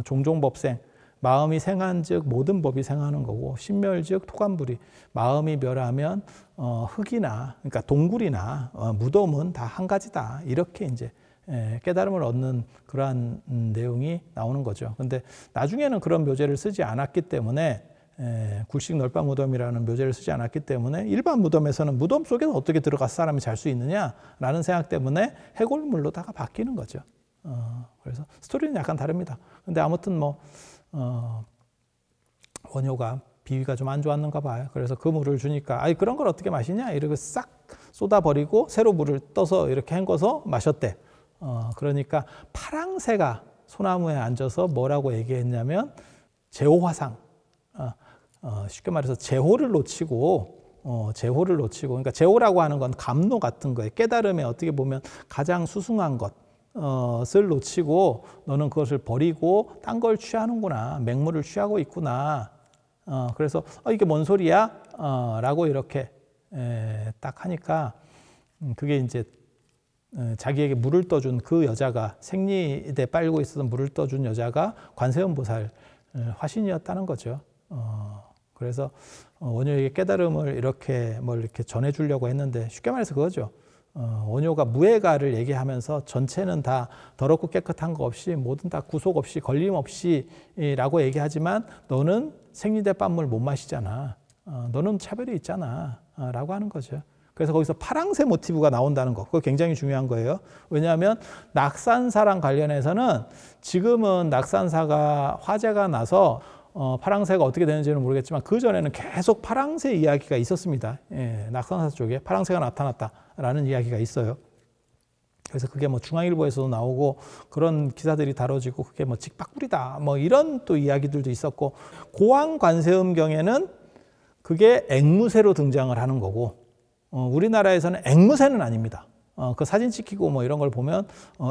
종종법생, 마음이 생한즉 모든 법이 생하는 거고 신멸즉 토감불이, 마음이 멸하면 흙이나 그러니까 동굴이나 무덤은 다 한 가지다. 이렇게 이제 깨달음을 얻는 그러한 내용이 나오는 거죠. 근데 나중에는 그런 묘제를 쓰지 않았기 때문에 굴식 널방 무덤이라는 묘제를 쓰지 않았기 때문에 일반 무덤에서는 무덤 속에서 어떻게 들어가서 사람이 잘 수 있느냐라는 생각 때문에 해골물로다가 바뀌는 거죠. 그래서 스토리는 약간 다릅니다. 근데 아무튼 뭐 원효가 비위가 좀 안 좋았는가 봐요. 그래서 그 물을 주니까 아이 그런 걸 어떻게 마시냐 이러고 싹 쏟아버리고 새로 물을 떠서 이렇게 헹궈서 마셨대. 그러니까 파랑새가 소나무에 앉아서 뭐라고 얘기했냐면 제호화상, 쉽게 말해서 제호를 놓치고 그러니까 제호라고 하는 건 감노 같은 거예요. 깨달음에 어떻게 보면 가장 수승한 것을 놓치고 너는 그것을 버리고 딴 걸 취하는구나. 맹물을 취하고 있구나. 그래서 이게 뭔 소리야? 라고 이렇게 딱 하니까 그게 이제 자기에게 물을 떠준 그 여자가 생리대 빨고 있었던 물을 떠준 여자가 관세음보살 화신이었다는 거죠. 그래서 원효에게 깨달음을 이렇게 뭘 이렇게 전해주려고 했는데 쉽게 말해서 그거죠. 원효가 무해가를 얘기하면서 전체는 다 더럽고 깨끗한 거 없이 모든 다 구속 없이 걸림 없이라고 얘기하지만 너는 생리대 빤물 못 마시잖아. 너는 차별이 있잖아. 라고 하는 거죠. 그래서 거기서 파랑새 모티브가 나온다는 거, 그거 굉장히 중요한 거예요. 왜냐하면 낙산사랑 관련해서는 지금은 낙산사가 화재가 나서 파랑새가 어떻게 되는지는 모르겠지만 그 전에는 계속 파랑새 이야기가 있었습니다. 낙산사 쪽에 파랑새가 나타났다라는 이야기가 있어요. 그래서 그게 뭐 중앙일보에서도 나오고 그런 기사들이 다뤄지고 그게 뭐 직박불이다 뭐 이런 또 이야기들도 있었고 고왕관세음경에는 그게 앵무새로 등장을 하는 거고 우리나라에서는 앵무새는 아닙니다. 그 사진 찍히고 뭐 이런 걸 보면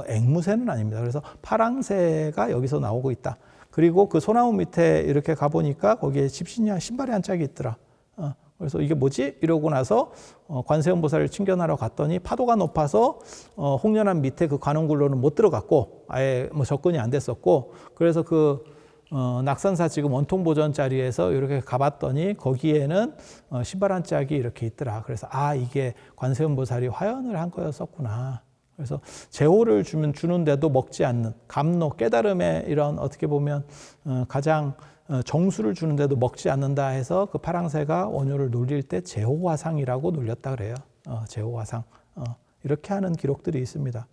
앵무새는 아닙니다. 그래서 파랑새가 여기서 나오고 있다. 그리고 그 소나무 밑에 이렇게 가보니까 거기에 집신이야 신발이 한 짝이 있더라. 그래서 이게 뭐지? 이러고 나서 관세음보살을 친견하러 갔더니 파도가 높아서 홍련암 밑에 그 관원굴로는 못 들어갔고 아예 뭐 접근이 안 됐었고 그래서 그 낙산사 지금 원통보전 자리에서 이렇게 가봤더니 거기에는 신발 한 짝이 이렇게 있더라. 그래서 이게 관세음보살이 화연을 한 거였었구나. 그래서 제호를 주는데도 먹지 않는 감노 깨달음의 이런 어떻게 보면 가장 정수를 주는데도 먹지 않는다 해서 그 파랑새가 원효를 놀릴 때 제호화상이라고 놀렸다 그래요. 제호화상. 이렇게 하는 기록들이 있습니다.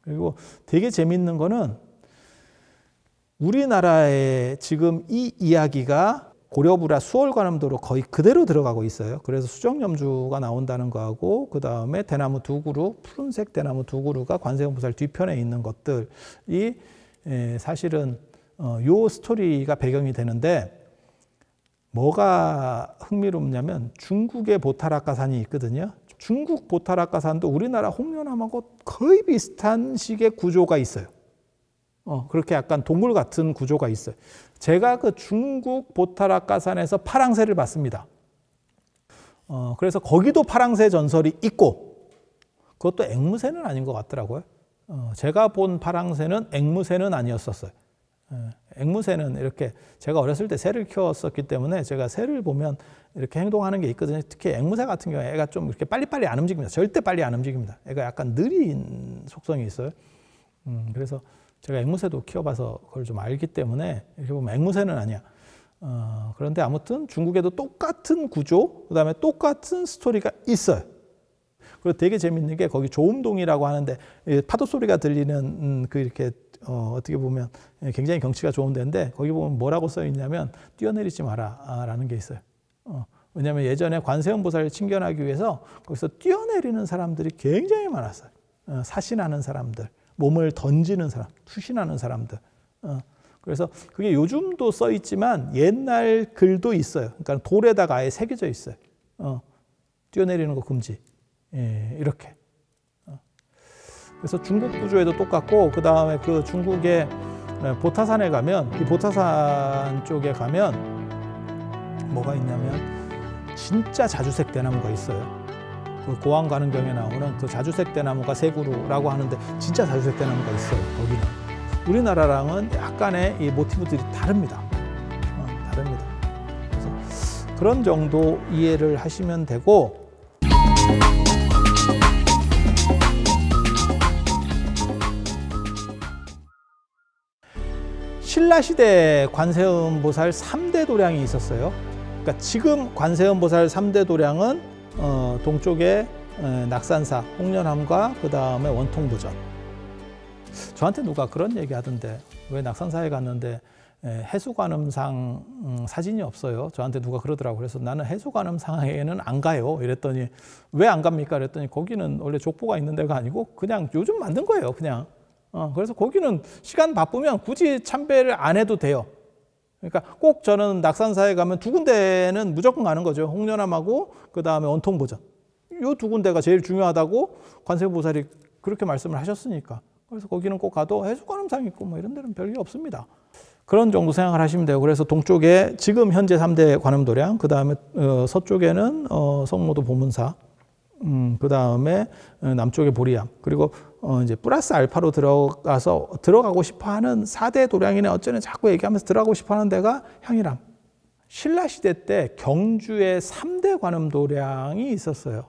그리고 되게 재밌는 거는 우리나라에 지금 이 이야기가 고려불화 수월관음도로 거의 그대로 들어가고 있어요. 그래서 수정염주가 나온다는 거하고 그 다음에 대나무 두 그루, 푸른색 대나무 두 그루가 관세음보살 뒤편에 있는 것들이 사실은 요 스토리가 배경이 되는데 뭐가 흥미롭냐면 중국에 보타라카산이 있거든요. 중국 보타락가산도 우리나라 홍련암하고 거의 비슷한 식의 구조가 있어요. 그렇게 약간 동굴 같은 구조가 있어요. 제가 그 중국 보타락가산에서 파랑새를 봤습니다. 그래서 거기도 파랑새 전설이 있고, 그것도 앵무새는 아닌 것 같더라고요. 제가 본 파랑새는 앵무새는 아니었었어요. 앵무새는 이렇게 제가 어렸을 때 새를 키웠었기 때문에 제가 새를 보면 이렇게 행동하는 게 있거든요. 특히 앵무새 같은 경우에 애가 좀 이렇게 빨리빨리 안 움직입니다. 절대 빨리 안 움직입니다. 애가 약간 느린 속성이 있어요. 그래서 제가 앵무새도 키워봐서 그걸 좀 알기 때문에 이렇게 보면 앵무새는 아니야. 그런데 아무튼 중국에도 똑같은 구조, 그 다음에 똑같은 스토리가 있어요. 그리고 되게 재밌는 게 거기 조음동이라고 하는데 파도 소리가 들리는 그 이렇게 어떻게 보면 굉장히 경치가 좋은 데인데 거기 보면 뭐라고 써 있냐면 뛰어내리지 마라 라는 게 있어요. 왜냐하면 예전에 관세음 보살을 친견하기 위해서 거기서 뛰어내리는 사람들이 굉장히 많았어요. 사신하는 사람들, 몸을 던지는 사람, 투신하는 사람들. 그래서 그게 요즘도 써 있지만 옛날 글도 있어요. 그러니까 돌에다가 아예 새겨져 있어요. 뛰어내리는 거 금지. 이렇게. 그래서 중국 구조에도 똑같고, 그 다음에 그 중국의 보타산에 가면, 이 보타산 쪽에 가면 뭐가 있냐면 진짜 자주색 대나무가 있어요. 그 고항 가는 경에 나오는 그 자주색 대나무가 세구루라고 하는데 진짜 자주색 대나무가 있어요. 거기는 우리나라랑은 약간의 이 모티브들이 다릅니다. 다릅니다. 그래서 그런 정도 이해를 하시면 되고, 신라시대 관세음 보살 3대 도량이 있었어요. 그러니까 지금 관세음 보살 3대 도량은 동쪽에 낙산사, 홍련암과 그 다음에 원통보전. 저한테 누가 그런 얘기 하던데, 왜 낙산사에 갔는데 해수관음상 사진이 없어요? 저한테 누가 그러더라고요. 그래서 나는 해수관음상에는 안 가요. 이랬더니 왜 안 갑니까? 그랬더니 거기는 원래 족보가 있는 데가 아니고 그냥 요즘 만든 거예요. 그냥. 그래서 거기는 시간 바쁘면 굳이 참배를 안 해도 돼요. 그러니까 꼭 저는 낙산사에 가면 두 군데는 무조건 가는 거죠. 홍련암하고 그 다음에 원통보전. 이 두 군데가 제일 중요하다고 관세음보살이 그렇게 말씀을 하셨으니까. 그래서 거기는 꼭 가도 해수관음상 있고 뭐 이런 데는 별게 없습니다. 그런 정도 생각을 하시면 돼요. 그래서 동쪽에 지금 현재 3대 관음도량, 그 다음에 서쪽에는 성모도 보문사, 그 다음에 남쪽에 보리암, 그리고 이제 플러스 알파로 들어가고 싶어 하는 4대 도량이네 어쩌네 자꾸 얘기하면서 들어가고 싶어 하는 데가 향일암. 신라시대 때 경주에 3대 관음도량이 있었어요.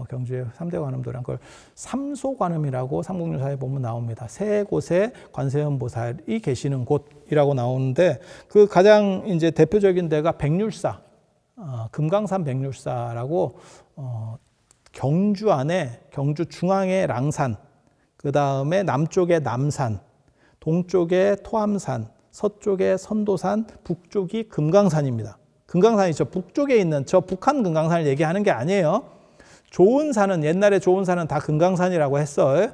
경주에 3대 관음도량, 그걸 삼소관음이라고 삼국유사에 보면 나옵니다. 세 곳에 관세음 보살이 계시는 곳이라고 나오는데, 그 가장 이제 대표적인 데가 백률사, 금강산 백률사라고 경주 안에, 경주 중앙에 랑산, 그 다음에 남쪽에 남산, 동쪽에 토암산, 서쪽에 선도산, 북쪽이 금강산입니다. 금강산이 저 북쪽에 있는 저 북한 금강산을 얘기하는 게 아니에요. 좋은 산은, 옛날에 좋은 산은 다 금강산이라고 했어요.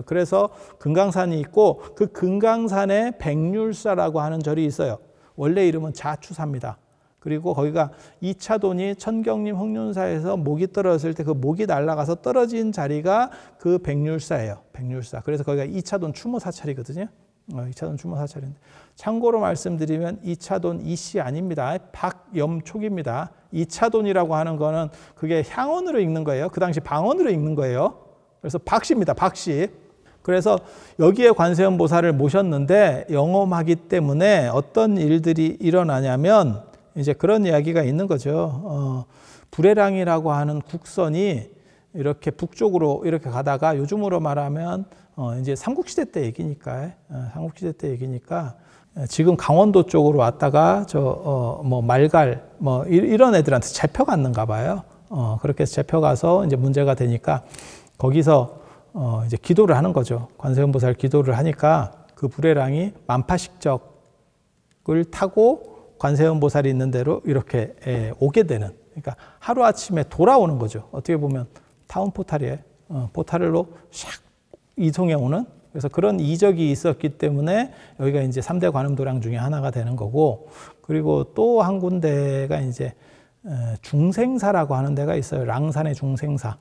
그래서 금강산이 있고, 그 금강산에 백률사라고 하는 절이 있어요. 원래 이름은 자추사입니다. 그리고 거기가 이차돈이 천경림 홍륜사에서 목이 떨어졌을 때 그 목이 날아가서 떨어진 자리가 그 백률사예요. 백률사. 그래서 거기가 이차돈 추모 사찰이거든요. 이차돈 추모 사찰인데, 참고로 말씀드리면 이차돈 이씨 아닙니다. 박염촉입니다. 이차돈이라고 하는 거는 그게 향언으로 읽는 거예요. 그 당시 방언으로 읽는 거예요. 그래서 박씨입니다. 박씨. 그래서 여기에 관세음 보살을 모셨는데 영험하기 때문에 어떤 일들이 일어나냐면 이제 그런 이야기가 있는 거죠. 불해랑이라고 하는 국선이 이렇게 북쪽으로 이렇게 가다가, 요즘으로 말하면 이제 삼국시대 때 얘기니까, 삼국시대 때 얘기니까 지금 강원도 쪽으로 왔다가 뭐 말갈 뭐 이런 애들한테 잡혀갔는가 봐요. 그렇게 해서 잡혀가서 이제 문제가 되니까 거기서 이제 기도를 하는 거죠. 관세음 보살 기도를 하니까 그 불해랑이 만파식적을 타고 관세음 보살이 있는 대로 이렇게 오게 되는, 그러니까 하루아침에 돌아오는 거죠. 어떻게 보면 타운 포탈이에요. 포탈로 샥 이송해 오는, 그래서 그런 이적이 있었기 때문에 여기가 이제 3대 관음도량 중에 하나가 되는 거고, 그리고 또 한 군데가 이제 중생사라고 하는 데가 있어요. 랑산의 중생사.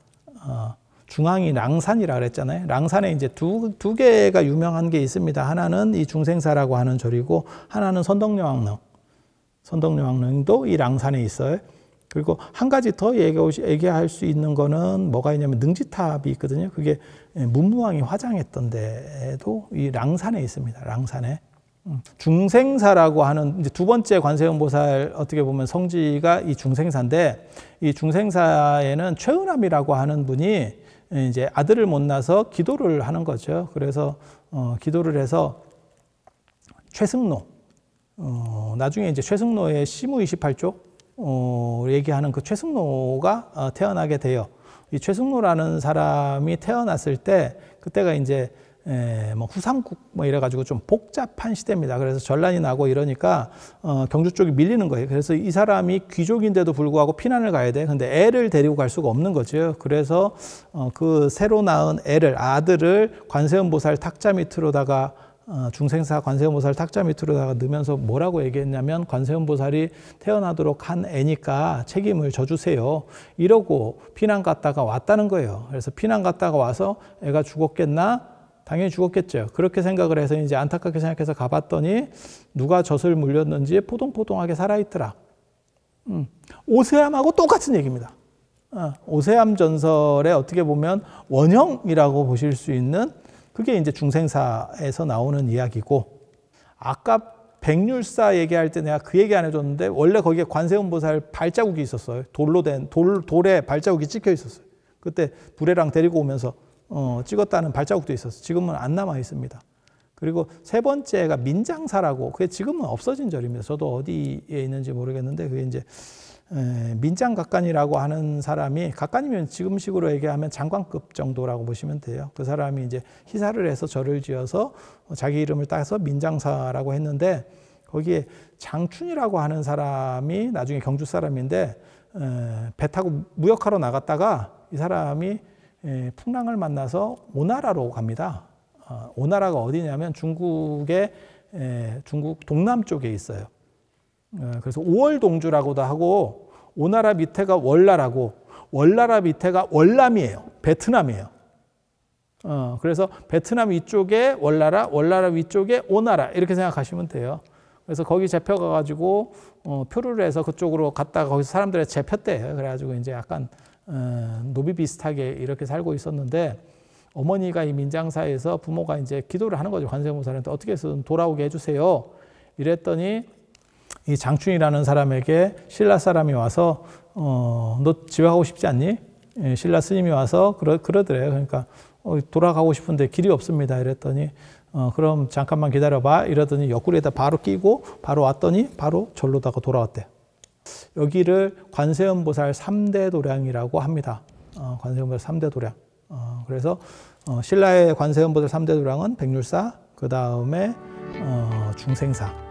중앙이 랑산이라 그랬잖아요. 랑산에 이제 두 개가 유명한 게 있습니다. 하나는 이 중생사라고 하는 절이고, 하나는 선덕여왕릉. 선덕여왕릉도 이 랑산에 있어요. 그리고 한 가지 더 얘기할 수 있는 거는 뭐가 있냐면 능지탑이 있거든요. 그게 문무왕이 화장했던 데도 이 랑산에 있습니다. 랑산에. 중생사라고 하는 이제 두 번째 관세음보살 어떻게 보면 성지가 이 중생사인데, 이 중생사에는 최은암이라고 하는 분이 이제 아들을 못 낳아서 기도를 하는 거죠. 그래서 기도를 해서 최승로, 나중에 이제 최승로의 시무 28조 얘기하는 그 최승로가 태어나게 돼요. 이 최승로라는 사람이 태어났을 때 그때가 이제 뭐 후삼국 뭐 이래가지고 좀 복잡한 시대입니다. 그래서 전란이 나고 이러니까 경주 쪽이 밀리는 거예요. 그래서 이 사람이 귀족인데도 불구하고 피난을 가야 돼. 근데 애를 데리고 갈 수가 없는 거죠. 그래서 그 새로 낳은 아들을 관세음보살 탁자 밑으로다가 중생사 관세음보살 탁자 밑으로다가 넣으면서 뭐라고 얘기했냐면, 관세음보살이 태어나도록 한 애니까 책임을 져주세요. 이러고 피난 갔다가 왔다는 거예요. 그래서 피난 갔다가 와서 애가 죽었겠나? 당연히 죽었겠죠. 그렇게 생각을 해서 이제 안타깝게 생각해서 가봤더니 누가 젖을 물렸는지 포동포동하게 살아있더라. 오세암하고 똑같은 얘기입니다. 오세암 전설에 어떻게 보면 원형이라고 보실 수 있는, 그게 이제 중생사에서 나오는 이야기고, 아까 백률사 얘기할 때 내가 그 얘기 안 해줬는데, 원래 거기에 관세음보살 발자국이 있었어요. 돌로 된 돌에 발자국이 찍혀 있었어요. 그때 불에랑 데리고 오면서 찍었다는 발자국도 있었어요. 지금은 안 남아 있습니다. 그리고 세 번째가 민장사라고, 그게 지금은 없어진 절입니다. 저도 어디에 있는지 모르겠는데, 그게 이제 민장각간이라고 하는 사람이, 각간이면 지금식으로 얘기하면 장관급 정도라고 보시면 돼요. 그 사람이 이제 희사를 해서 절을 지어서 자기 이름을 따서 민장사라고 했는데, 거기에 장춘이라고 하는 사람이 나중에 경주 사람인데, 배 타고 무역하러 나갔다가 이 사람이 풍랑을 만나서 오나라로 갑니다. 오나라가 어디냐면 중국 동남 쪽에 있어요. 그래서 오월동주라고도 하고, 오나라 밑에가 월나라고, 월나라 밑에가 월남이에요. 베트남이에요. 그래서 베트남 위쪽에 월나라, 월나라 위쪽에 오나라, 이렇게 생각하시면 돼요. 그래서 거기 잡혀가가지고 표류를 해서 그쪽으로 갔다가 거기서 사람들이 잡혔대요. 그래가지고 이제 약간 노비 비슷하게 이렇게 살고 있었는데, 어머니가 이 민장사에서 부모가 이제 기도를 하는 거죠. 관세음보살한테 어떻게 해서든 돌아오게 해주세요. 이랬더니 이 장춘이라는 사람에게 신라 사람이 와서 너 집에 가고 싶지 않니? 신라 스님이 와서 그러더래요. 그러니까 돌아가고 싶은데 길이 없습니다. 이랬더니 그럼 잠깐만 기다려봐. 이러더니 옆구리에다 바로 끼고 바로 왔더니 바로 절로다가 돌아왔대요. 여기를 관세음보살 3대 도량이라고 합니다. 관세음보살 3대 도량. 그래서 신라의 관세음보살 3대 도량은 백률사, 그 다음에 중생사.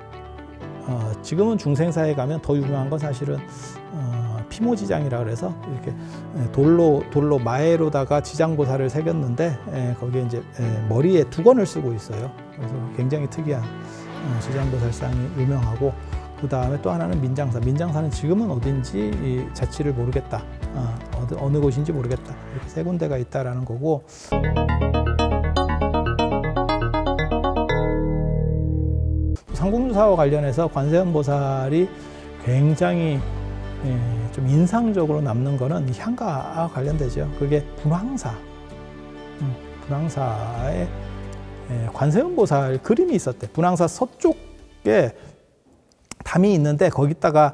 지금은 중생사에 가면 더 유명한 건 사실은 피모지장이라 그래서 이렇게 돌로 마애로다가 지장보살을 새겼는데, 거기에 이제 머리에 두건을 쓰고 있어요. 그래서 굉장히 특이한 지장보살상이 유명하고, 그 다음에 또 하나는 민장사. 민장사는 지금은 어딘지 이 자취를 모르겠다. 어느 곳인지 모르겠다. 이렇게 세 군데가 있다라는 거고. 상공주사와 관련해서 관세음보살이 굉장히 좀 인상적으로 남는 거는 이 향가와 관련되죠. 그게 분황사. 분황사에 관세음보살 그림이 있었대. 분황사 서쪽에 담이 있는데 거기다가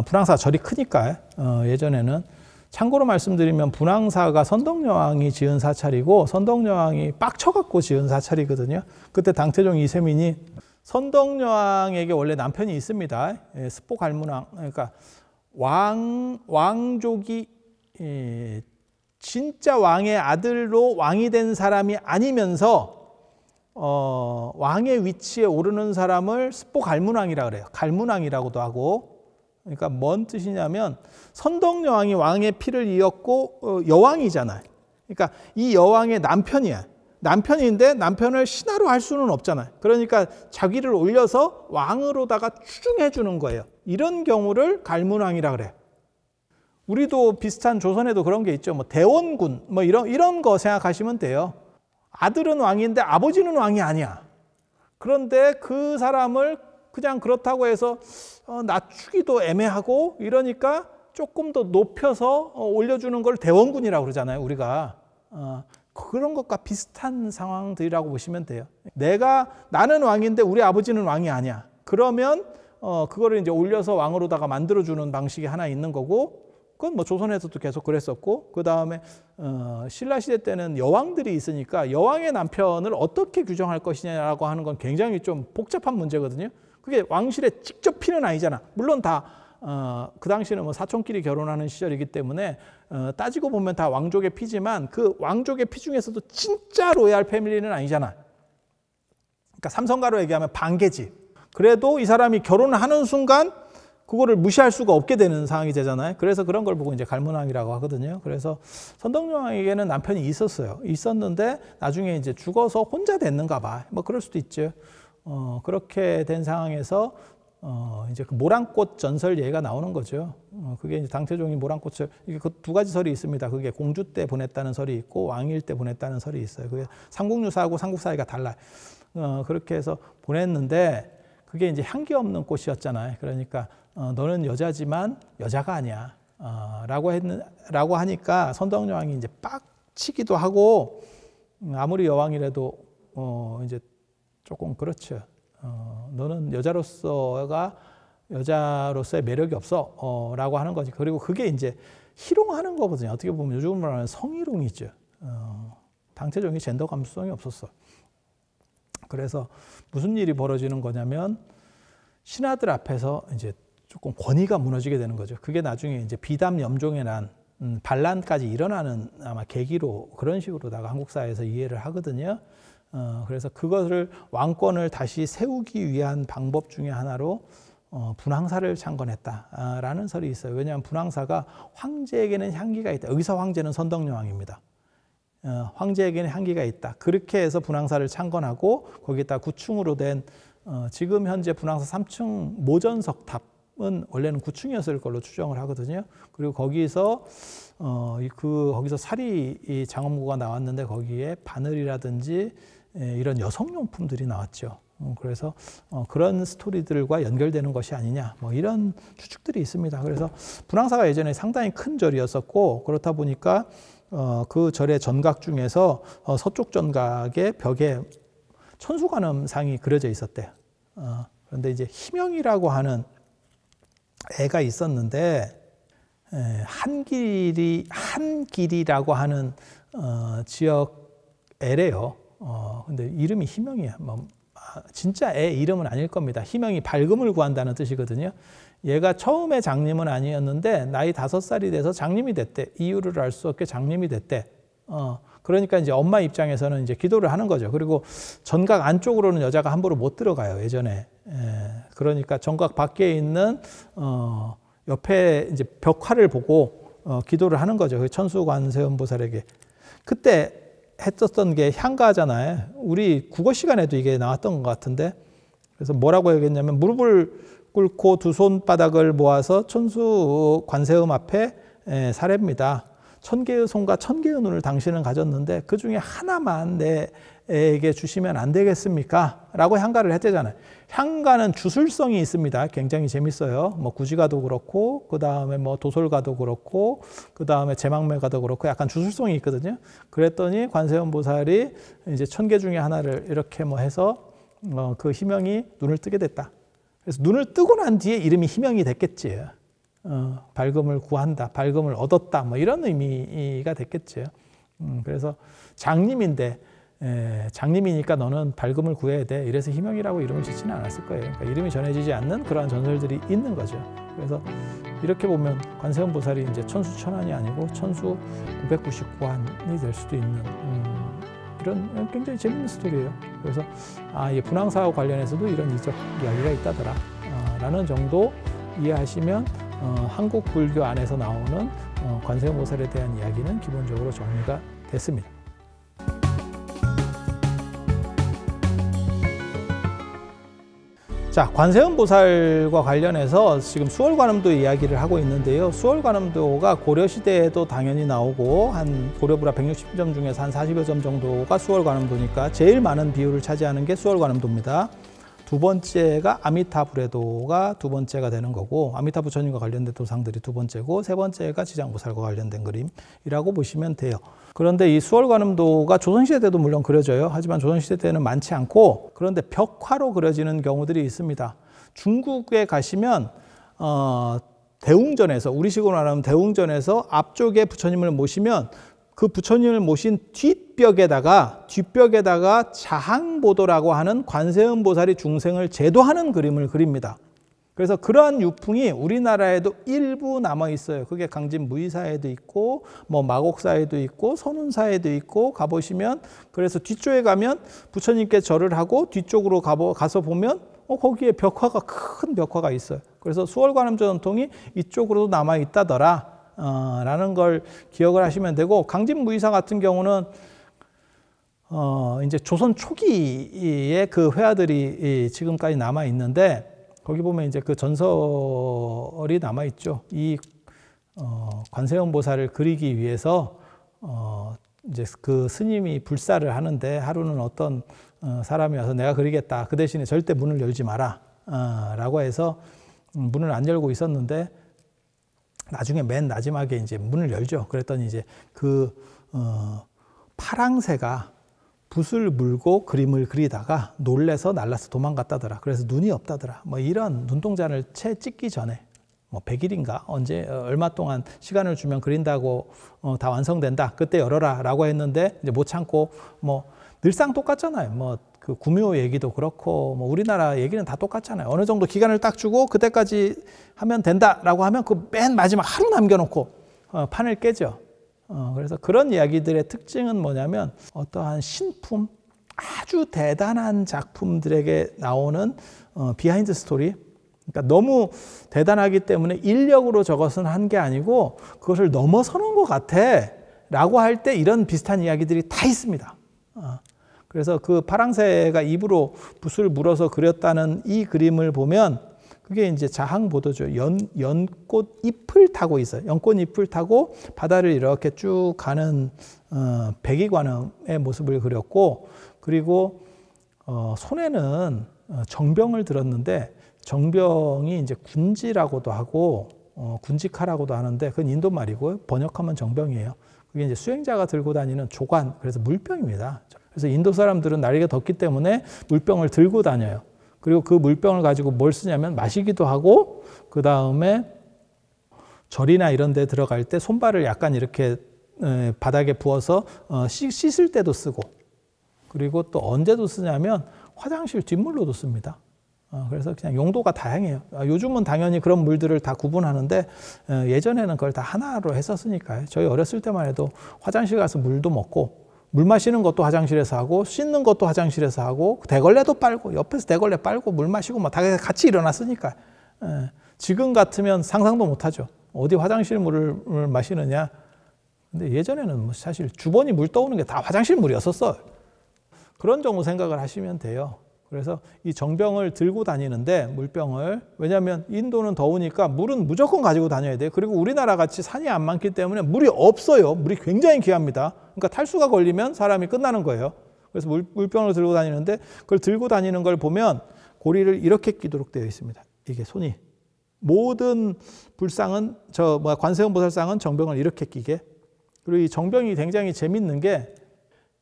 분황사 절이 크니까 예전에는, 참고로 말씀드리면 분황사가 선덕여왕이 지은 사찰이고 선덕여왕이 빡쳐갖고 지은 사찰이거든요. 그때 당태종 이세민이 선덕여왕에게 원래 남편이 있습니다. 스포갈문왕, 그러니까 왕족이 진짜 왕의 아들로 왕이 된 사람이 아니면서 왕의 위치에 오르는 사람을 스포갈문왕이라 그래요. 갈문왕이라고도 하고. 그러니까 뭔 뜻이냐면, 선덕여왕이 왕의 피를 이었고 여왕이잖아요. 그러니까 이 여왕의 남편이야. 남편인데 남편을 신하로 할 수는 없잖아요. 그러니까 자기를 올려서 왕으로다가 추중해 주는 거예요. 이런 경우를 갈문왕이라 그래요. 우리도 비슷한 조선에도 그런 게 있죠. 뭐 대원군 뭐 이런 거 생각하시면 돼요. 아들은 왕인데 아버지는 왕이 아니야. 그런데 그 사람을 그냥 그렇다고 해서 낮추기도 애매하고 이러니까 조금 더 높여서 올려주는 걸 대원군이라고 그러잖아요, 우리가. 그런 것과 비슷한 상황들이라고 보시면 돼요. 나는 왕인데 우리 아버지는 왕이 아니야. 그러면 그거를 이제 올려서 왕으로다가 만들어주는 방식이 하나 있는 거고, 그건 뭐 조선에서도 계속 그랬었고, 그 다음에 신라 시대 때는 여왕들이 있으니까 여왕의 남편을 어떻게 규정할 것이냐라고 하는 건 굉장히 좀 복잡한 문제거든요. 그게 왕실의 직접 피는 아니잖아. 물론 다 그 당시에는 뭐 사촌끼리 결혼하는 시절이기 때문에 따지고 보면 다 왕족의 피지만 그 왕족의 피 중에서도 진짜 로얄 패밀리는 아니잖아. 그러니까 삼성가로 얘기하면 반계지. 그래도 이 사람이 결혼을 하는 순간 그거를 무시할 수가 없게 되는 상황이 되잖아요. 그래서 그런 걸 보고 이제 갈문왕이라고 하거든요. 그래서 선덕여왕에게는 남편이 있었어요. 있었는데 나중에 이제 죽어서 혼자 됐는가 봐. 뭐 그럴 수도 있죠. 그렇게 된 상황에서 이제 그 모란꽃 전설 얘기가 나오는 거죠. 그게 이제 당태종이 모란꽃을, 이게 그 두 가지 설이 있습니다. 그게 공주 때 보냈다는 설이 있고 왕일 때 보냈다는 설이 있어요. 그게 삼국유사하고 삼국사이가 달라요. 그렇게 해서 보냈는데 그게 이제 향기 없는 꽃이었잖아요. 그러니까 너는 여자지만 여자가 아니야. 라고 하니까 선덕여왕이 이제 빡치기도 하고, 아무리 여왕이라도 이제 조금 그렇죠. 너는 여자로서의 매력이 없어. 라고 하는 거지. 그리고 그게 이제 희롱하는 거거든요. 어떻게 보면 요즘 말하는 성희롱이죠. 당태종이 젠더 감수성이 없었어. 그래서 무슨 일이 벌어지는 거냐면 신하들 앞에서 이제 조금 권위가 무너지게 되는 거죠. 그게 나중에 이제 비담 염종의 난, 반란까지 일어나는 아마 계기로 그런 식으로다가 한국사에서 이해를 하거든요. 그래서 그것을 왕권을 다시 세우기 위한 방법 중에 하나로 분황사를 창건했다라는 설이 있어요. 왜냐하면 분황사가 황제에게는 향기가 있다. 여기서 황제는 선덕여왕입니다. 황제에게는 향기가 있다. 그렇게 해서 분황사를 창건하고 거기에다 9층으로 된 지금 현재 분황사 3층 모전석 탑은 원래는 9층이었을 걸로 추정을 하거든요. 그리고 거기서 거기서 사리 장엄구가 나왔는데 거기에 바늘이라든지 이런 여성용품들이 나왔죠. 그래서 그런 스토리들과 연결되는 것이 아니냐, 뭐 이런 추측들이 있습니다. 그래서 분황사가 예전에 상당히 큰 절이었었고, 그렇다 보니까 그 절의 전각 중에서 서쪽 전각의 벽에 천수관음상이 그려져 있었대요. 그런데 이제 희명이라고 하는 애가 있었는데, 한길이라고 하는 지역 애래요. 근데 이름이 희명이야. 진짜 애 이름은 아닐 겁니다. 희명이 밝음을 구한다는 뜻이거든요. 얘가 처음에 장님은 아니었는데 나이 5살이 돼서 장님이 됐대. 이유를 알 수 없게 장님이 됐대. 그러니까 이제 엄마 입장에서는 이제 기도를 하는 거죠. 그리고 전각 안쪽으로는 여자가 함부로 못 들어가요, 예전에. 그러니까 전각 밖에 있는 옆에 이제 벽화를 보고 기도를 하는 거죠. 천수관세음보살에게. 그때 했었던 게 향가잖아요. 우리 국어 시간에도 이게 나왔던 것 같은데, 그래서 뭐라고 얘기했냐면 무릎을 꿇고 두 손바닥을 모아서 천수 관세음 앞에 사례입니다. 1000개의 손과 1000개의 눈을 당신은 가졌는데 그 중에 하나만 내게 주시면 안 되겠습니까? 라고 향가를 했대잖아요. 향가는 주술성이 있습니다. 굉장히 재밌어요. 뭐 구지가도 그렇고, 그 다음에 뭐 도솔가도 그렇고, 그 다음에 제망매가도 그렇고, 약간 주술성이 있거든요. 그랬더니 관세음보살이 이제 1000개 중에 하나를 이렇게 뭐 해서 그 희명이 눈을 뜨게 됐다. 그래서 눈을 뜨고 난 뒤에 이름이 희명이 됐겠지. 밝음을 구한다, 밝음을 얻었다, 뭐 이런 의미가 됐겠죠. 그래서 장님인데, 장님이니까 너는 밝음을 구해야 돼. 이래서 희명이라고 이름을 짓지는 않았을 거예요. 그러니까 이름이 전해지지 않는 그러한 전설들이 있는 거죠. 그래서 이렇게 보면 관세음보살이 이제 천수천안이 아니고 천수 999안이 될 수도 있는 이런 굉장히 재밌는 스토리예요. 그래서 이 분황사와 관련해서도 이런 이적 이야기가 있다더라 라는 정도 이해하시면 한국 불교 안에서 나오는 관세음보살에 대한 이야기는 기본적으로 정리가 됐습니다. 자, 관세음보살과 관련해서 지금 수월관음도 이야기를 하고 있는데요. 수월관음도가 고려시대에도 당연히 나오고 한 고려불화 160점 중에서 한 40여 점 정도가 수월관음도니까 제일 많은 비율을 차지하는 게 수월관음도입니다. 두 번째가 아미타불에도가 두 번째가 되는 거고, 아미타 부처님과 관련된 도상들이 두 번째고, 세 번째가 지장보살과 관련된 그림이라고 보시면 돼요. 그런데 이 수월관음도가 조선시대 때도 물론 그려져요. 하지만 조선시대 때는 많지 않고, 그런데 벽화로 그려지는 경우들이 있습니다. 중국에 가시면 대웅전에서, 우리식으로 말하면 대웅전에서 앞쪽에 부처님을 모시면 그 부처님을 모신 뒷벽에다가 자항보도라고 하는 관세음보살이 중생을 제도하는 그림을 그립니다. 그래서 그러한 유풍이 우리나라에도 일부 남아 있어요. 그게 강진 무의사에도 있고, 뭐 마곡사에도 있고, 선운사에도 있고, 가보시면, 그래서 뒤쪽에 가면 부처님께 절을 하고 뒤쪽으로 가서 보면 거기에 벽화가, 큰 벽화가 있어요. 그래서 수월관음조 전통이 이쪽으로도 남아 있다더라 라는 걸 기억을 하시면 되고, 강진무의사 같은 경우는 이제 조선 초기에 그 회화들이 지금까지 남아 있는데, 거기 보면 이제 그 전설이 남아 있죠. 이 관세음보살을 그리기 위해서 이제 그 스님이 불사를 하는데, 하루는 어떤 사람이 와서 내가 그리겠다, 그 대신에 절대 문을 열지 마라 라고 해서 문을 안 열고 있었는데, 나중에 맨 마지막에 이제 문을 열죠. 그랬더니 이제 그 파랑새가 붓을 물고 그림을 그리다가 놀래서 날라서 도망갔다더라. 그래서 눈이 없다더라. 뭐 이런 눈동자를 채 찍기 전에 뭐 100일인가 언제 얼마 동안 시간을 주면 그린다고 다 완성된다. 그때 열어라 라고 했는데 이제 못 참고, 뭐 늘상 똑같잖아요. 뭐 그 구묘 얘기도 그렇고 뭐 우리나라 얘기는 다 똑같잖아요. 어느 정도 기간을 딱 주고 그때까지 하면 된다라고 하면 그 맨 마지막 하루 남겨놓고 판을 깨죠. 그래서 그런 이야기들의 특징은 뭐냐면, 어떠한 신품, 아주 대단한 작품들에게 나오는 비하인드 스토리, 그러니까 너무 대단하기 때문에 인력으로 저것은 한 게 아니고 그것을 넘어서는 것 같아 라고 할 때 이런 비슷한 이야기들이 다 있습니다. 그래서 그 파랑새가 입으로 붓을 물어서 그렸다는 이 그림을 보면 그게 이제 자항보도죠. 연꽃 잎을 타고 있어요. 연꽃 잎을 타고 바다를 이렇게 쭉 가는 백이관음의 모습을 그렸고, 그리고 손에는 정병을 들었는데, 정병이 이제 군지라고도 하고 군직하라고도 하는데 그건 인도 말이고요. 번역하면 정병이에요. 그게 이제 수행자가 들고 다니는 조관, 그래서 물병입니다. 그래서 인도 사람들은 날이가 덥기 때문에 물병을 들고 다녀요. 그리고 그 물병을 가지고 뭘 쓰냐면 마시기도 하고, 그 다음에 절이나 이런 데 들어갈 때 손발을 약간 이렇게 바닥에 부어서 씻을 때도 쓰고, 그리고 또 언제도 쓰냐면 화장실 뒷물로도 씁니다. 그래서 그냥 용도가 다양해요. 요즘은 당연히 그런 물들을 다 구분하는데 예전에는 그걸 다 하나로 했었으니까요. 저희 어렸을 때만 해도 화장실 가서 물도 먹고, 물 마시는 것도 화장실에서 하고, 씻는 것도 화장실에서 하고, 대걸레도 빨고, 옆에서 대걸레 빨고 물 마시고 뭐 다 같이 일어났으니까. 지금 같으면 상상도 못하죠. 어디 화장실 물을 마시느냐. 근데 예전에는 뭐 사실 주번이 물 떠오는 게 다 화장실 물이었었어요. 그런 정도 생각을 하시면 돼요. 그래서 이 정병을 들고 다니는데, 물병을, 왜냐하면 인도는 더우니까 물은 무조건 가지고 다녀야 돼요. 그리고 우리나라 같이 산이 안 많기 때문에 물이 없어요. 물이 굉장히 귀합니다. 그러니까 탈수가 걸리면 사람이 끝나는 거예요. 그래서 물병을 들고 다니는데, 그걸 들고 다니는 걸 보면 고리를 이렇게 끼도록 되어 있습니다. 이게 손이. 모든 불상은, 관세음보살상은 정병을 이렇게 끼게. 그리고 이 정병이 굉장히 재밌는 게,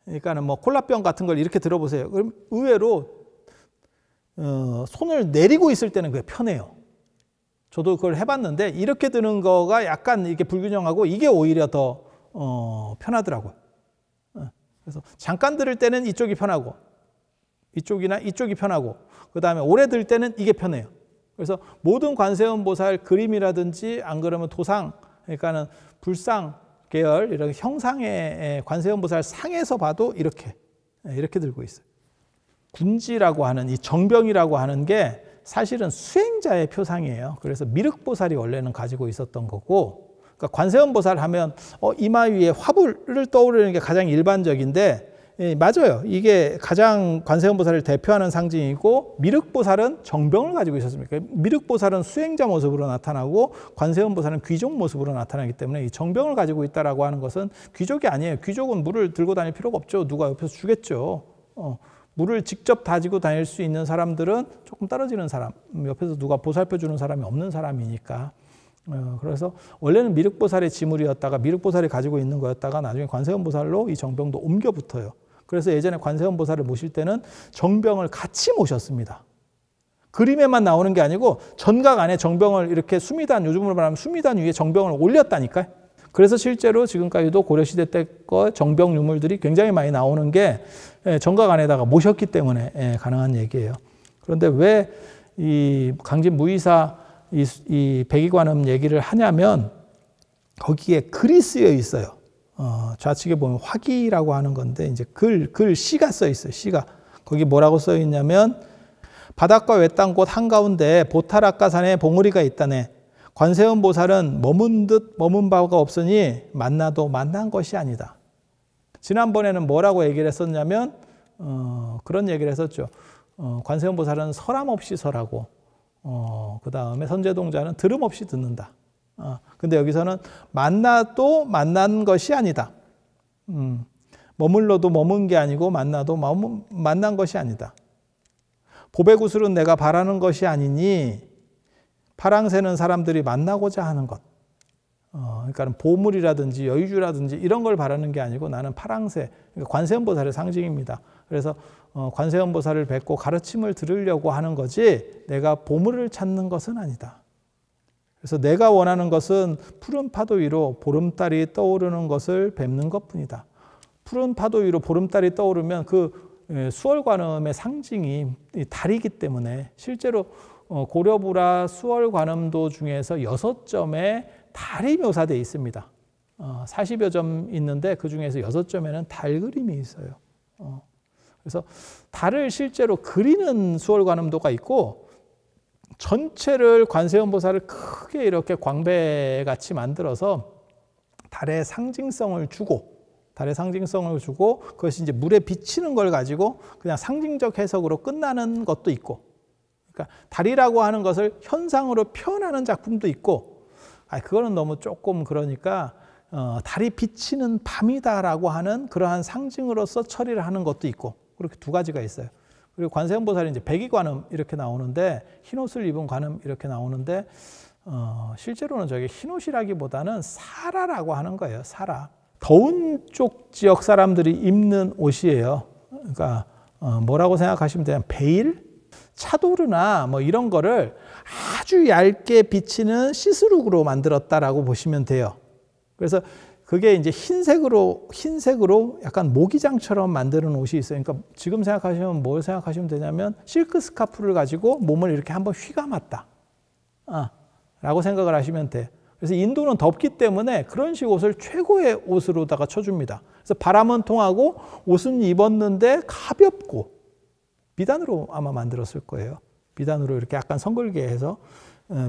그러니까는 뭐 콜라병 같은 걸 이렇게 들어보세요. 그럼 의외로 손을 내리고 있을 때는 그게 편해요. 저도 그걸 해봤는데 이렇게 드는 거가 약간 이렇게 불균형하고, 이게 오히려 더 편하더라고요. 그래서 잠깐 들을 때는 이쪽이 편하고, 이쪽이나 이쪽이 편하고, 그 다음에 오래 들 때는 이게 편해요. 그래서 모든 관세음보살 그림이라든지 안 그러면 도상, 그러니까는 불상 계열 이런 형상의 관세음보살 상에서 봐도 이렇게 들고 있어요. 군지라고 하는 이 정병이라고 하는 게 사실은 수행자의 표상이에요. 그래서 미륵보살이 원래는 가지고 있었던 거고, 그러니까 관세음보살 하면 이마 위에 화불을 떠오르는 게 가장 일반적인데, 예, 맞아요. 이게 가장 관세음보살을 대표하는 상징이고 미륵보살은 정병을 가지고 있었습니다. 미륵보살은 수행자 모습으로 나타나고 관세음보살은 귀족 모습으로 나타나기 때문에 이 정병을 가지고 있다라고 하는 것은 귀족이 아니에요. 귀족은 물을 들고 다닐 필요가 없죠. 누가 옆에서 주겠죠. 물을 직접 다지고 다닐 수 있는 사람들은 조금 떨어지는 사람, 옆에서 누가 보살펴 주는 사람이 없는 사람이니까. 그래서 원래는 미륵보살의 지물이었다가 미륵보살이 가지고 있는 거였다가 나중에 관세음보살로 이 정병도 옮겨 붙어요. 그래서 예전에 관세음보살을 모실 때는 정병을 같이 모셨습니다. 그림에만 나오는 게 아니고 전각 안에 정병을 이렇게 수미단, 요즘으로 말하면 수미단 위에 정병을 올렸다니까요. 그래서 실제로 지금까지도 고려시대 때 거 정병 유물들이 굉장히 많이 나오는 게 정각 안에다가 모셨기 때문에 가능한 얘기예요. 그런데 왜 이 강진 무의사 이 백이관음 얘기를 하냐면 거기에 글이 쓰여 있어요. 좌측에 보면 화기라고 하는 건데 이제 시가 써 있어요. 시가. 거기 뭐라고 써 있냐면 바닷가 외딴 곳 한가운데 보타락가산에 봉우리가 있다네. 관세음보살은 머문 듯 머문 바가 없으니 만나도 만난 것이 아니다. 지난번에는 뭐라고 얘기를 했었냐면 그런 얘기를 했었죠. 관세음보살은 설함 없이 설하고 그 다음에 선제동자는 들음 없이 듣는다. 근데 여기서는 만나도 만난 것이 아니다. 머물러도 머문 게 아니고 만나도 만난 것이 아니다. 보배구슬은 내가 바라는 것이 아니니 파랑새는 사람들이 만나고자 하는 것. 그러니까 보물이라든지 여유주라든지 이런 걸 바라는 게 아니고 나는 파랑새, 그러니까 관세음보살의 상징입니다. 그래서 관세음보살을 뵙고 가르침을 들으려고 하는 거지 내가 보물을 찾는 것은 아니다. 그래서 내가 원하는 것은 푸른 파도 위로 보름달이 떠오르는 것을 뵙는 것뿐이다. 푸른 파도 위로 보름달이 떠오르면 그 수월관음의 상징이 달이기 때문에 실제로 고려불화 수월관음도 중에서 6점에 달이 묘사되어 있습니다. 40여 점 있는데 그 중에서 6점에는 달 그림이 있어요. 그래서 달을 실제로 그리는 수월관음도가 있고 전체를 관세음보살을 크게 이렇게 광배같이 만들어서 달의 상징성을 주고 그것이 이제 물에 비치는 걸 가지고 그냥 상징적 해석으로 끝나는 것도 있고, 그러니까 달이라고 하는 것을 현상으로 표현하는 작품도 있고, 그거는 너무 조금 그러니까 달이 비치는 밤이다라고 하는 그러한 상징으로서 처리를 하는 것도 있고, 그렇게 두 가지가 있어요. 그리고 관세음보살이 이제 백이관음 이렇게 나오는데, 흰옷을 입은 관음 이렇게 나오는데, 실제로는 저게 흰옷이라기보다는 사라라고 하는 거예요. 사라. 더운 쪽 지역 사람들이 입는 옷이에요. 그러니까 뭐라고 생각하시면 되냐면 베일, 차도르나 뭐 이런 거를 아주 얇게 비치는 시스룩으로 만들었다라고 보시면 돼요. 그래서 그게 이제 흰색으로 약간 모기장처럼 만드는 옷이 있어요. 그러니까 지금 생각하시면 뭘 생각하시면 되냐면 실크 스카프를 가지고 몸을 이렇게 한번 휘감았다. 라고 생각을 하시면 돼. 그래서 인도는 덥기 때문에 그런 식 옷을 최고의 옷으로다가 쳐줍니다. 그래서 바람은 통하고 옷은 입었는데 가볍고, 비단으로 아마 만들었을 거예요. 비단으로 이렇게 약간 성글게 해서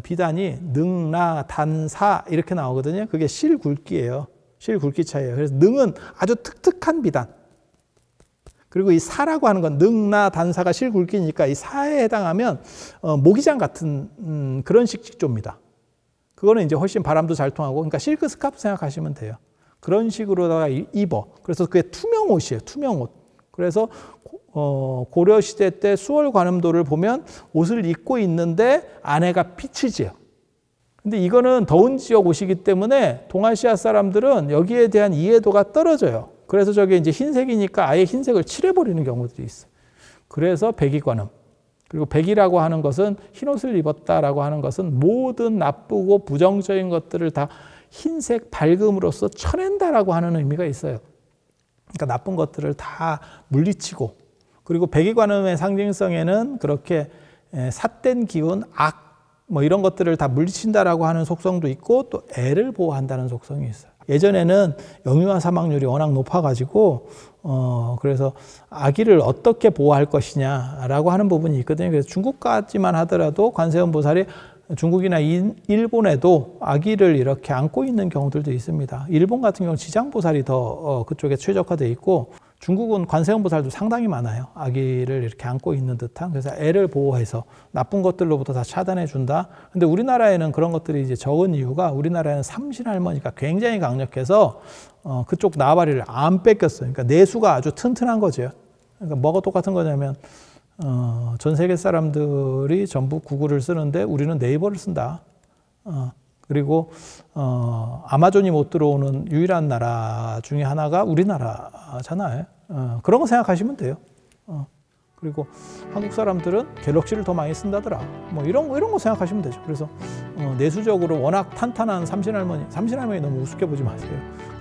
비단이 능라, 단사 이렇게 나오거든요. 그게 실 굵기예요. 실 굵기 차이예요. 그래서 능은 아주 특특한 비단. 그리고 이 사라고 하는 건 능라, 단사가 실 굵기니까 이 사에 해당하면 모기장 같은 그런 식 직조입니다. 그거는 이제 훨씬 바람도 잘 통하고, 그러니까 실크 스카프 생각하시면 돼요. 그런 식으로다가 입어. 그래서 그게 투명 옷이에요. 투명 옷. 그래서 고려 시대 때 수월관음도를 보면 옷을 입고 있는데 안에가 빛이 지요. 근데 이거는 더운 지역 옷이기 때문에 동아시아 사람들은 여기에 대한 이해도가 떨어져요. 그래서 저게 이제 흰색이니까 아예 흰색을 칠해버리는 경우들이 있어요. 그래서 백이관음. 그리고 백이라고 하는 것은 흰옷을 입었다라고 하는 것은 모든 나쁘고 부정적인 것들을 다 흰색 밝음으로써 쳐낸다라고 하는 의미가 있어요. 그러니까 나쁜 것들을 다 물리치고, 그리고 백이관음의 상징성에는 그렇게 삿된 기운, 악, 뭐 이런 것들을 다 물리친다라고 하는 속성도 있고, 또 애를 보호한다는 속성이 있어요. 예전에는 영유아 사망률이 워낙 높아가지고 그래서 아기를 어떻게 보호할 것이냐라고 하는 부분이 있거든요. 그래서 중국까지만 하더라도 관세음보살이 중국이나 일본에도 아기를 이렇게 안고 있는 경우들도 있습니다. 일본 같은 경우는 지장보살이 더 그쪽에 최적화되어 있고, 중국은 관세음보살도 상당히 많아요. 아기를 이렇게 안고 있는 듯한. 그래서 애를 보호해서 나쁜 것들로부터 다 차단해 준다. 근데 우리나라에는 그런 것들이 이제 적은 이유가 우리나라에는 삼신할머니가 굉장히 강력해서 그쪽 나발이를 안 뺏겼어요. 그러니까 내수가 아주 튼튼한 거죠. 그러니까 뭐가 똑같은 거냐면 전 세계 사람들이 전부 구글을 쓰는데 우리는 네이버를 쓴다. 그리고 아마존이 못 들어오는 유일한 나라 중에 하나가 우리나라잖아요. 그런 거 생각하시면 돼요. 그리고 한국 사람들은 갤럭시를 더 많이 쓴다더라. 뭐 이런 거 생각하시면 되죠. 그래서 내수적으로 워낙 탄탄한 삼신할머니 너무 우습게 보지 마세요.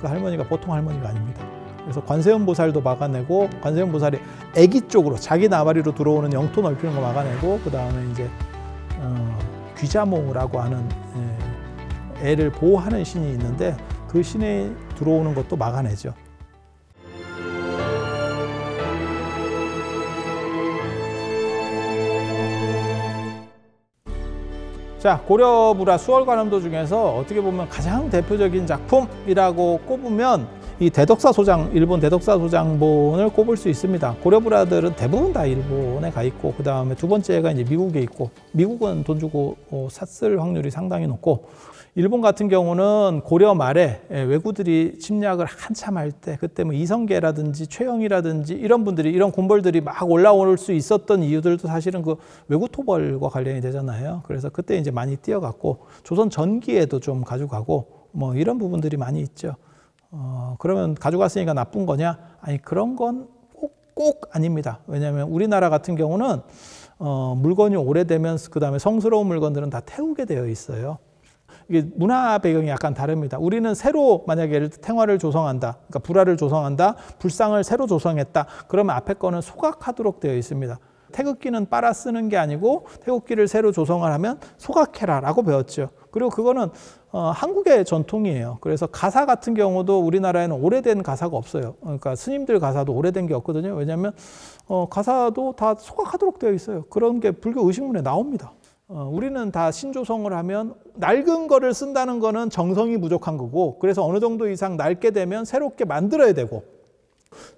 그 할머니가 보통 할머니가 아닙니다. 그래서 관세음보살도 막아내고, 관세음보살이 애기 쪽으로 자기 나발이로 들어오는 영토 넓히는 거 막아내고, 그 다음에 이제 귀자모라고 하는 애를 보호하는 신이 있는데 그 신에 들어오는 것도 막아내죠. 자, 고려불화 수월관음도 중에서 어떻게 보면 가장 대표적인 작품이라고 꼽으면 이 대덕사소장, 일본 대덕사소장본을 꼽을 수 있습니다. 고려불화들은 대부분 다 일본에 가 있고, 그 다음에 두 번째가 이제 미국에 있고, 미국은 돈 주고 샀을 확률이 상당히 높고, 일본 같은 경우는 고려 말에 왜구들이 침략을 한참 할 때, 그때 뭐 이성계라든지 최영이라든지 이런 분들이, 이런 군벌들이 막 올라올 수 있었던 이유들도 사실은 그 왜구토벌과 관련이 되잖아요. 그래서 그때 이제 많이 뛰어갔고, 조선 전기에도 좀 가져가고, 뭐 이런 부분들이 많이 있죠. 그러면 가져갔으니까 나쁜 거냐? 아니, 그런 건 꼭 아닙니다. 왜냐하면 우리나라 같은 경우는 물건이 오래되면 그 다음에 성스러운 물건들은 다 태우게 되어 있어요. 이게 문화 배경이 약간 다릅니다. 우리는 새로 만약에 예를 들어 탱화를 조성한다. 그러니까 불화를 조성한다. 불상을 새로 조성했다. 그러면 앞에 거는 소각하도록 되어 있습니다. 태극기는 빨아 쓰는 게 아니고 태극기를 새로 조성을 하면 소각해라라고 배웠죠. 그리고 그거는 한국의 전통이에요. 그래서 가사 같은 경우도 우리나라에는 오래된 가사가 없어요. 그러니까 스님들 가사도 오래된 게 없거든요. 왜냐하면 가사도 다 소각하도록 되어 있어요. 그런 게 불교 의식문에 나옵니다. 우리는 다 신조성을 하면 낡은 거를 쓴다는 거는 정성이 부족한 거고, 그래서 어느 정도 이상 낡게 되면 새롭게 만들어야 되고,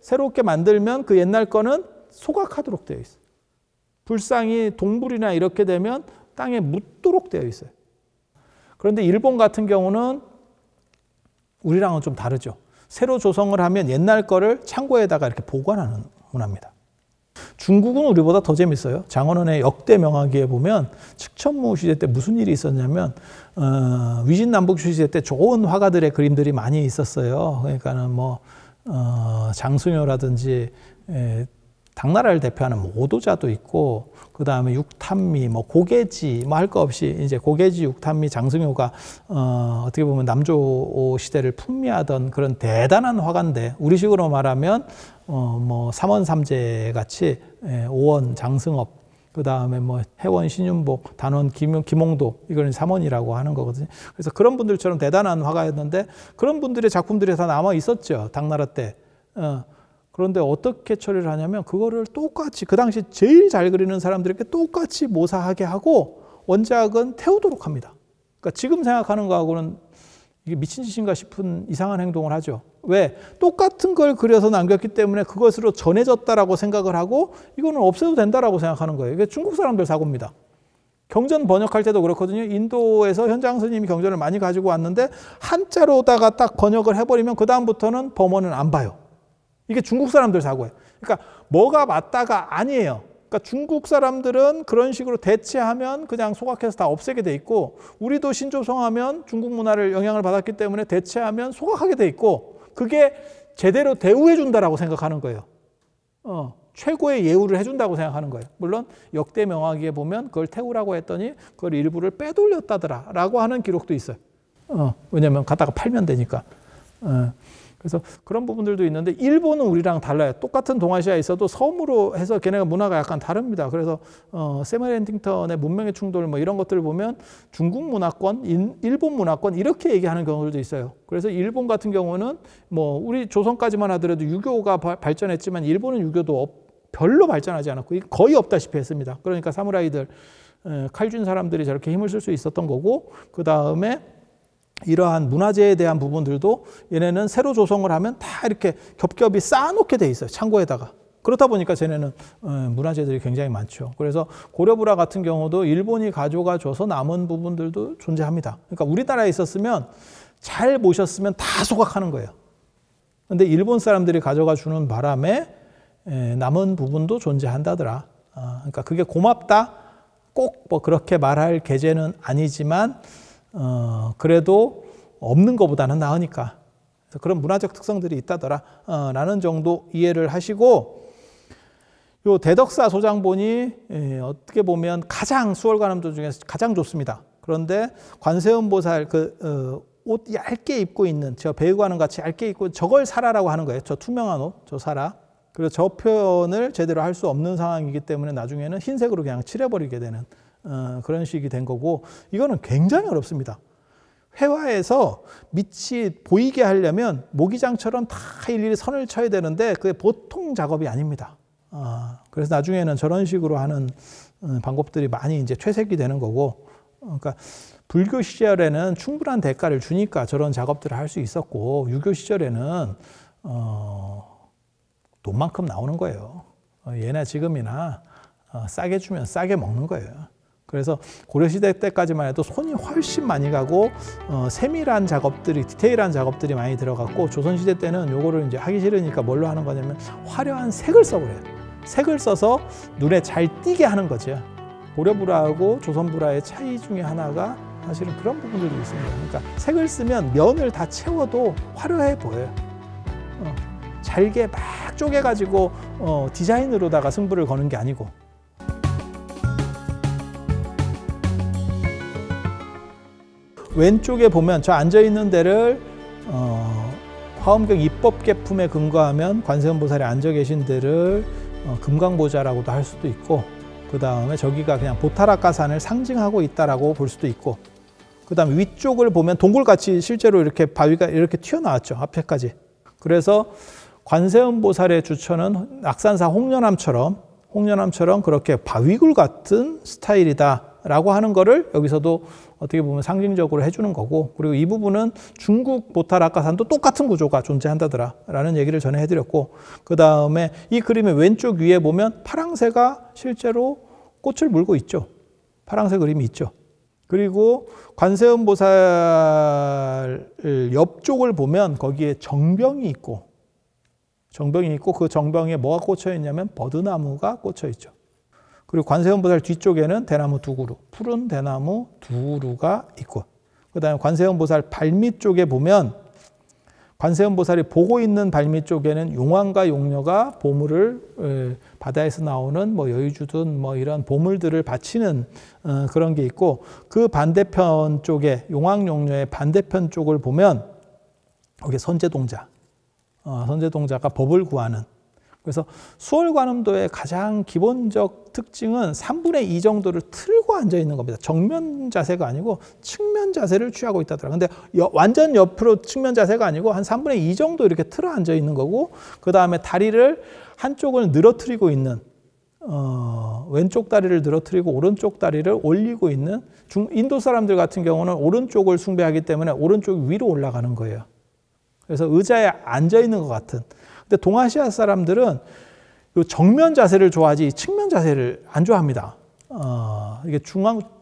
새롭게 만들면 그 옛날 거는 소각하도록 되어 있어요. 불상이 동불이나 이렇게 되면 땅에 묻도록 되어 있어요. 그런데 일본 같은 경우는 우리랑은 좀 다르죠. 새로 조성을 하면 옛날 거를 창고에다가 이렇게 보관하는 문화입니다. 중국은 우리보다 더 재밌어요. 장원원의 역대 명화기에 보면 측천무 시대 때 무슨 일이 있었냐면 위진남북 시대 때 좋은 화가들의 그림들이 많이 있었어요. 그러니까는 뭐 장승효라든지 당나라를 대표하는 오도자도 있고, 그 다음에 육탄미, 뭐 고개지, 뭐 할 거 없이 이제 고개지, 육탄미, 장승효가 어떻게 보면 남조 시대를 풍미하던 그런 대단한 화가인데, 우리식으로 말하면 뭐 삼원삼재 같이 오원, 장승업, 그 다음에 뭐 해원, 신윤복, 단원, 김홍도, 이거는 삼원이라고 하는 거거든요. 그래서 그런 분들처럼 대단한 화가였는데 그런 분들의 작품들이 다 남아 있었죠, 당나라 때. 그런데 어떻게 처리를 하냐면 그거를 똑같이 그 당시 제일 잘 그리는 사람들에게 똑같이 모사하게 하고 원작은 태우도록 합니다. 그러니까 지금 생각하는 거하고는 이게 미친 짓인가 싶은 이상한 행동을 하죠. 왜? 똑같은 걸 그려서 남겼기 때문에 그것으로 전해졌다라고 생각을 하고 이거는 없애도 된다라고 생각하는 거예요. 이게 중국 사람들 사고입니다. 경전 번역할 때도 그렇거든요. 인도에서 현장 스님이 경전을 많이 가지고 왔는데 한자로다가 딱 번역을 해버리면 그 다음부터는 범원은 안 봐요. 이게 중국 사람들 사고예요. 그러니까 뭐가 맞다가 아니에요. 그러니까 중국 사람들은 그런 식으로 대체하면 그냥 소각해서 다 없애게 돼 있고, 우리도 신조성하면 중국 문화를 영향을 받았기 때문에 대체하면 소각하게 돼 있고, 그게 제대로 대우해 준다라고 생각하는 거예요. 최고의 예우를 해준다고 생각하는 거예요. 물론 역대 명화기에 보면 그걸 태우라고 했더니 그걸 일부를 빼돌렸다더라라고 하는 기록도 있어요. 왜냐하면 갖다가 팔면 되니까. 그래서 그런 부분들도 있는데 일본은 우리랑 달라요. 똑같은 동아시아에 있어도 섬으로 해서 걔네가 문화가 약간 다릅니다. 그래서 세멀 헨팅턴의 문명의 충돌 뭐 이런 것들을 보면 중국 문화권, 일본 문화권 이렇게 얘기하는 경우들도 있어요. 그래서 일본 같은 경우는 뭐 우리 조선까지만 하더라도 유교가 발전했지만 일본은 유교도 별로 발전하지 않았고 거의 없다시피 했습니다. 그러니까 사무라이들 칼 준 사람들이 저렇게 힘을 쓸 수 있었던 거고, 그 다음에 이러한 문화재에 대한 부분들도 얘네는 새로 조성을 하면 다 이렇게 겹겹이 쌓아놓게 돼 있어요. 창고에다가. 그렇다 보니까 쟤네는 문화재들이 굉장히 많죠. 그래서 고려불화 같은 경우도 일본이 가져가 줘서 남은 부분들도 존재합니다. 그러니까 우리나라에 있었으면 잘 모셨으면 다 소각하는 거예요. 근데 일본 사람들이 가져가 주는 바람에 남은 부분도 존재한다더라. 그러니까 그게 고맙다. 꼭 뭐 그렇게 말할 계제는 아니지만 그래도 없는 것보다는 나으니까. 그래서 그런 문화적 특성들이 있다더라. 라는 정도 이해를 하시고 요 대덕사 소장본이 어떻게 보면 가장 수월관음도 중에서 가장 좋습니다. 그런데 관세음보살 옷 얇게 입고 있는 저 배우관음 같이 얇게 입고 저걸 사라라고 하는 거예요. 저 투명한 옷, 저 사라. 그래서 저 표현을 제대로 할 수 없는 상황이기 때문에 나중에는 흰색으로 그냥 칠해버리게 되는 그런 식이 된 거고 이거는 굉장히 어렵습니다. 회화에서 밑이 보이게 하려면 모기장처럼 다 일일이 선을 쳐야 되는데 그게 보통 작업이 아닙니다. 그래서 나중에는 저런 식으로 하는 방법들이 많이 이제 퇴색이 되는 거고, 그러니까 불교 시절에는 충분한 대가를 주니까 저런 작업들을 할 수 있었고, 유교 시절에는 돈만큼 나오는 거예요. 예나 지금이나 싸게 주면 싸게 먹는 거예요. 그래서 고려시대 때까지만 해도 손이 훨씬 많이 가고 세밀한 작업들이, 디테일한 작업들이 많이 들어갔고, 조선시대 때는 요거를 이제 하기 싫으니까 뭘로 하는 거냐면 화려한 색을 써버려요. 색을 써서 눈에 잘 띄게 하는 거죠. 고려불화하고 조선불화의 차이 중에 하나가 사실은 그런 부분들도 있습니다. 그러니까 색을 쓰면 면을 다 채워도 화려해 보여요. 잘게 막 쪼개가지고 디자인으로다가 승부를 거는 게 아니고. 왼쪽에 보면 저 앉아있는 데를 화엄경 입법계품에 근거하면 관세음보살이 앉아 계신 데를 금강보좌라고도 할 수도 있고, 그 다음에 저기가 그냥 보타라카산을 상징하고 있다라고 볼 수도 있고, 그 다음에 위쪽을 보면 동굴같이 실제로 이렇게 바위가 이렇게 튀어나왔죠. 앞에까지. 그래서 관세음보살의 주처는 낙산사 홍련암처럼 그렇게 바위굴 같은 스타일이다라고 하는 거를 여기서도 어떻게 보면 상징적으로 해주는 거고, 그리고 이 부분은 중국 보타라카산도 똑같은 구조가 존재한다더라 라는 얘기를 전에 해드렸고, 그 다음에 이 그림의 왼쪽 위에 보면 파랑새가 실제로 꽃을 물고 있죠. 파랑새 그림이 있죠. 그리고 관세음보살 옆쪽을 보면 거기에 정병이 있고 그 정병에 뭐가 꽂혀 있냐면 버드나무가 꽂혀 있죠. 그리고 관세음보살 뒤쪽에는 대나무 두 그루, 푸른 대나무 두 그루가 있고, 그 다음에 관세음보살 발밑 쪽에 보면 관세음보살이 보고 있는 발밑 쪽에는 용왕과 용녀가 보물을 바다에서 나오는 뭐 여의주든 뭐 이런 보물들을 바치는 그런 게 있고, 그 반대편 쪽에 용왕 용녀의 반대편 쪽을 보면 거기 선제동자, 선제동자가 법을 구하는. 그래서 수월관음도의 가장 기본적 특징은 3분의 2 정도를 틀고 앉아 있는 겁니다. 정면 자세가 아니고 측면 자세를 취하고 있다더라. 근데 완전 옆으로 측면 자세가 아니고 한 3분의 2 정도 이렇게 틀어 앉아 있는 거고, 그 다음에 다리를 한쪽을 늘어뜨리고 있는, 왼쪽 다리를 늘어뜨리고 오른쪽 다리를 올리고 있는, 인도 사람들 같은 경우는 오른쪽을 숭배하기 때문에 오른쪽이 위로 올라가는 거예요. 그래서 의자에 앉아 있는 것 같은. 근데 동아시아 사람들은 요 정면 자세를 좋아하지 측면 자세를 안 좋아합니다. 이게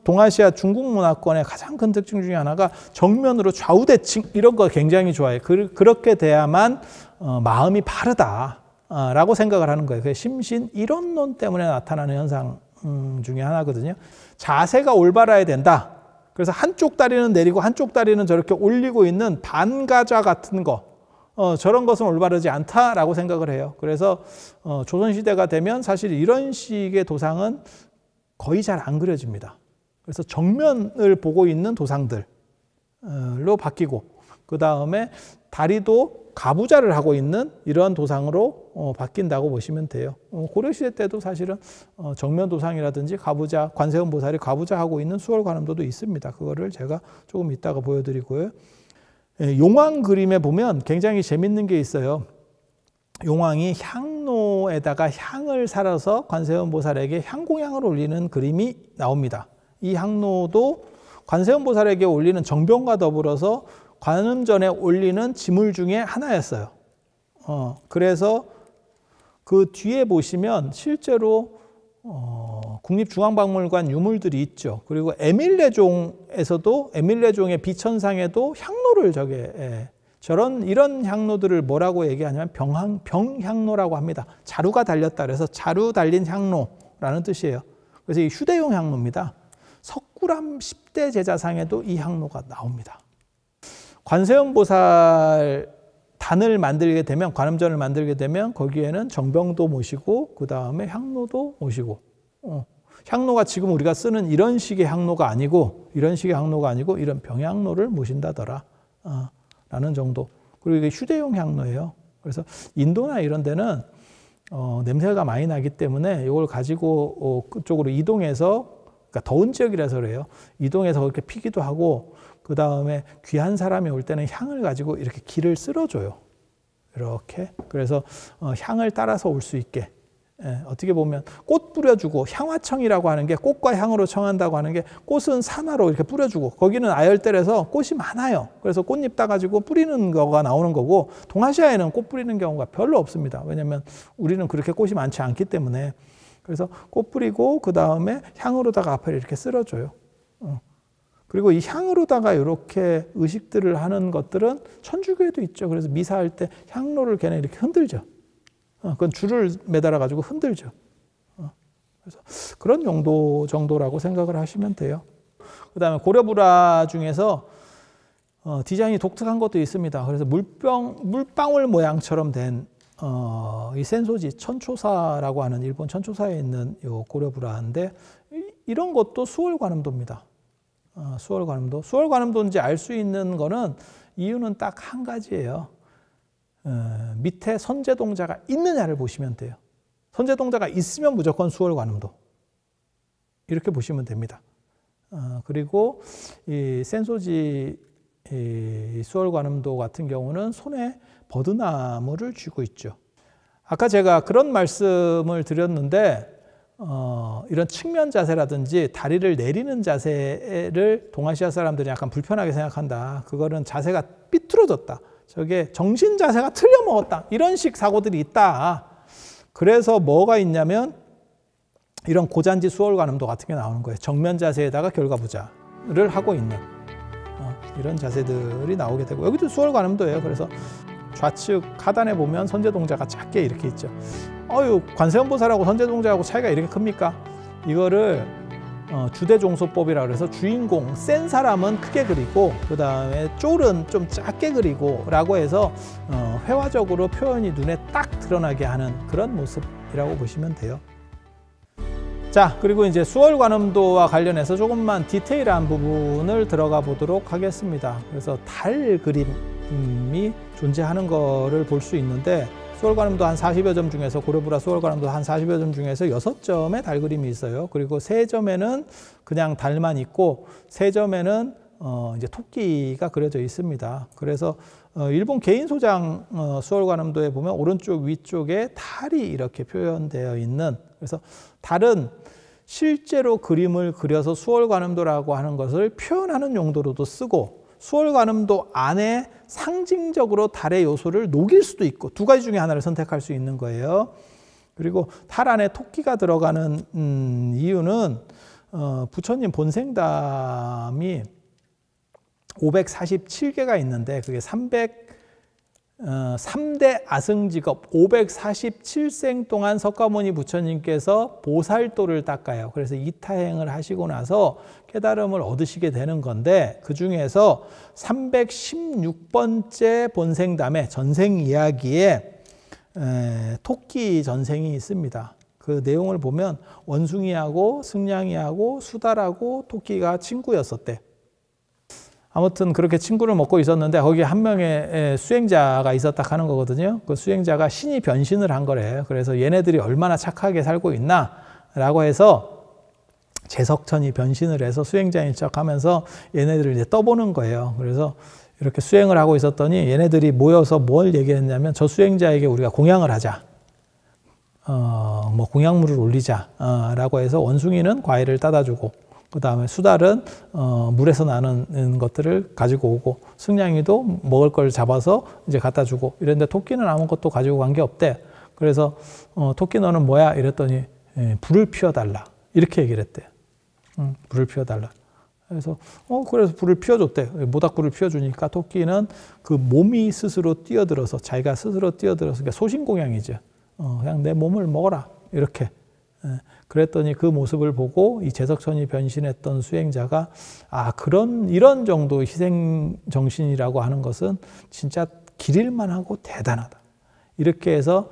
동아시아 중국 문화권의 가장 큰 특징 중에 하나가 정면으로 좌우대칭 이런 거 굉장히 좋아해요. 그렇게 돼야만 마음이 바르다라고 생각을 하는 거예요. 심신 이론론 때문에 나타나는 현상 중에 하나거든요. 자세가 올바라야 된다. 그래서 한쪽 다리는 내리고 한쪽 다리는 저렇게 올리고 있는 반가좌 같은 거, 저런 것은 올바르지 않다라고 생각을 해요. 그래서 조선시대가 되면 사실 이런 식의 도상은 거의 잘 안 그려집니다. 그래서 정면을 보고 있는 도상들로 바뀌고, 그 다음에 다리도 가부좌를 하고 있는 이러한 도상으로 바뀐다고 보시면 돼요. 고려시대 때도 사실은 정면 도상이라든지 가부좌, 관세음보살이 가부좌하고 있는 수월관음도도 있습니다. 그거를 제가 조금 이따가 보여드리고요. 용왕 그림에 보면 굉장히 재밌는 게 있어요. 용왕이 향로에다가 향을 살아서 관세음보살에게 향공향을 올리는 그림이 나옵니다. 이 향로도 관세음보살에게 올리는 정병과 더불어서 관음 전에 올리는 지물 중에 하나였어요. 그래서 그 뒤에 보시면 실제로 국립중앙박물관 유물들이 있죠. 그리고 에밀레종에서도 에밀레종의 비천상에도 향로를 이런 향로들을 뭐라고 얘기하냐면 병향로라고 합니다. 자루가 달렸다 그래서 자루 달린 향로라는 뜻이에요. 그래서 이 휴대용 향로입니다. 석굴암 10대 제자상에도 이 향로가 나옵니다. 관세음보살 단을 만들게 되면, 관음전을 만들게 되면 거기에는 정병도 모시고 그 다음에 향로도 모시고, 향로가 지금 우리가 쓰는 이런 식의 향로가 아니고 이런 병향로를 모신다더라 라는 정도. 그리고 이게 휴대용 향로예요. 그래서 인도나 이런 데는 냄새가 많이 나기 때문에 이걸 가지고 그쪽으로 이동해서, 그러니까 더운 지역이라서 그래요. 이동해서 그렇게 피기도 하고, 그 다음에 귀한 사람이 올 때는 향을 가지고 이렇게 길을 쓸어줘요. 이렇게. 그래서 향을 따라서 올 수 있게. 어떻게 보면 꽃 뿌려주고, 향화청이라고 하는 게 꽃과 향으로 청한다고 하는 게, 꽃은 산화로 이렇게 뿌려주고, 거기는 아열대라서 꽃이 많아요. 그래서 꽃잎 따가지고 뿌리는 거가 나오는 거고, 동아시아에는 꽃 뿌리는 경우가 별로 없습니다. 왜냐하면 우리는 그렇게 꽃이 많지 않기 때문에. 그래서 꽃 뿌리고 그 다음에 향으로다가 앞에 이렇게 쓸어줘요. 그리고 이 향으로다가 이렇게 의식들을 하는 것들은 천주교에도 있죠. 그래서 미사할 때 향로를 걔네 이렇게 흔들죠. 그건 줄을 매달아 가지고 흔들죠. 그래서 그런 용도 정도라고 생각을 하시면 돼요. 그 다음에 고려불화 중에서 디자인이 독특한 것도 있습니다. 그래서 물방울 모양처럼 된 이 센소지 천초사라고 하는 일본 천초사에 있는 요 고려불화인데, 이런 것도 수월관음도입니다. 수월관음도인지 알 수 있는 거는 이유는 딱 한 가지예요. 밑에 선제동자가 있느냐를 보시면 돼요. 선제동자가 있으면 무조건 수월관음도. 이렇게 보시면 됩니다. 그리고 이 센소지 수월관음도 같은 경우는 손에 버드나무를 쥐고 있죠. 아까 제가 그런 말씀을 드렸는데, 이런 측면 자세라든지 다리를 내리는 자세를 동아시아 사람들이 약간 불편하게 생각한다. 그거는 자세가 삐뚤어졌다. 저게 정신 자세가 틀려먹었다. 이런 식 사고들이 있다. 그래서 뭐가 있냐면 이런 고잔지 수월관음도 같은 게 나오는 거예요. 정면 자세에다가 결과부자를 하고 있는 이런 자세들이 나오게 되고, 여기도 수월관음도예요. 그래서 좌측 하단에 보면 선제동자가 작게 이렇게 있죠. 관세음보살하고 선제동자하고 차이가 이렇게 큽니까? 이거를 주대종소법이라고 해서 주인공 센 사람은 크게 그리고 그 다음에 쫄은 좀 작게 그리고 라고 해서 회화적으로 표현이 눈에 딱 드러나게 하는 그런 모습이라고 보시면 돼요. 자, 그리고 이제 수월관음도와 관련해서 조금만 디테일한 부분을 들어가 보도록 하겠습니다. 그래서 달 그림이 존재하는 거를 볼 수 있는데, 수월관음도 한 40여 점 중에서, 고려불화 수월관음도 한 40여 점 중에서 6점의 달 그림이 있어요. 그리고 3점에는 그냥 달만 있고, 3점에는 이제 토끼가 그려져 있습니다. 그래서 일본 개인 소장 수월관음도에 보면 오른쪽 위쪽에 달이 이렇게 표현되어 있는, 그래서 달은 실제로 그림을 그려서 수월관음도라고 하는 것을 표현하는 용도로도 쓰고, 수월관음도 안에 상징적으로 달의 요소를 녹일 수도 있고, 두 가지 중에 하나를 선택할 수 있는 거예요. 그리고 달 안에 토끼가 들어가는 이유는 부처님 본생담이 547개가 있는데, 그게 3대 아승직업 547생 동안 석가모니 부처님께서 보살도를 닦아요. 그래서 이타행을 하시고 나서 깨달음을 얻으시게 되는 건데, 그 중에서 316번째 본생담의 전생 이야기에 토끼 전생이 있습니다. 그 내용을 보면 원숭이하고 승냥이하고 수달하고 토끼가 친구였었대. 아무튼 그렇게 친구를 먹고 있었는데 거기에 한 명의 수행자가 있었다 하는 거거든요. 그 수행자가 신이 변신을 한 거래요. 그래서 얘네들이 얼마나 착하게 살고 있나 라고 해서 제석천이 변신을 해서 수행자인 척 하면서 얘네들을 이제 떠보는 거예요. 그래서 이렇게 수행을 하고 있었더니 얘네들이 모여서 뭘 얘기했냐면, 저 수행자에게 우리가 공양을 하자. 공양물을 올리자. 라고 해서 원숭이는 과일을 따다 주고, 그 다음에 수달은 물에서 나는 것들을 가지고 오고, 승냥이도 먹을 걸 잡아서 이제 갖다 주고 이랬는데 토끼는 아무것도 가지고 간 게 없대. 그래서 토끼 너는 뭐야? 이랬더니 불을 피워달라. 이렇게 얘기를 했대. 불을 피워달라. 그래서 그래서 불을 피워줬대. 모닥불을 피워주니까 토끼는 그 몸이 스스로 뛰어들어서, 자기가 스스로 뛰어들어서, 그러니까 소신공양이죠. 그냥 내 몸을 먹어라. 이렇게. 그랬더니 그 모습을 보고 이 제석천이 변신했던 수행자가 이런 정도 희생 정신이라고 하는 것은 진짜 기릴만 하고 대단하다. 이렇게 해서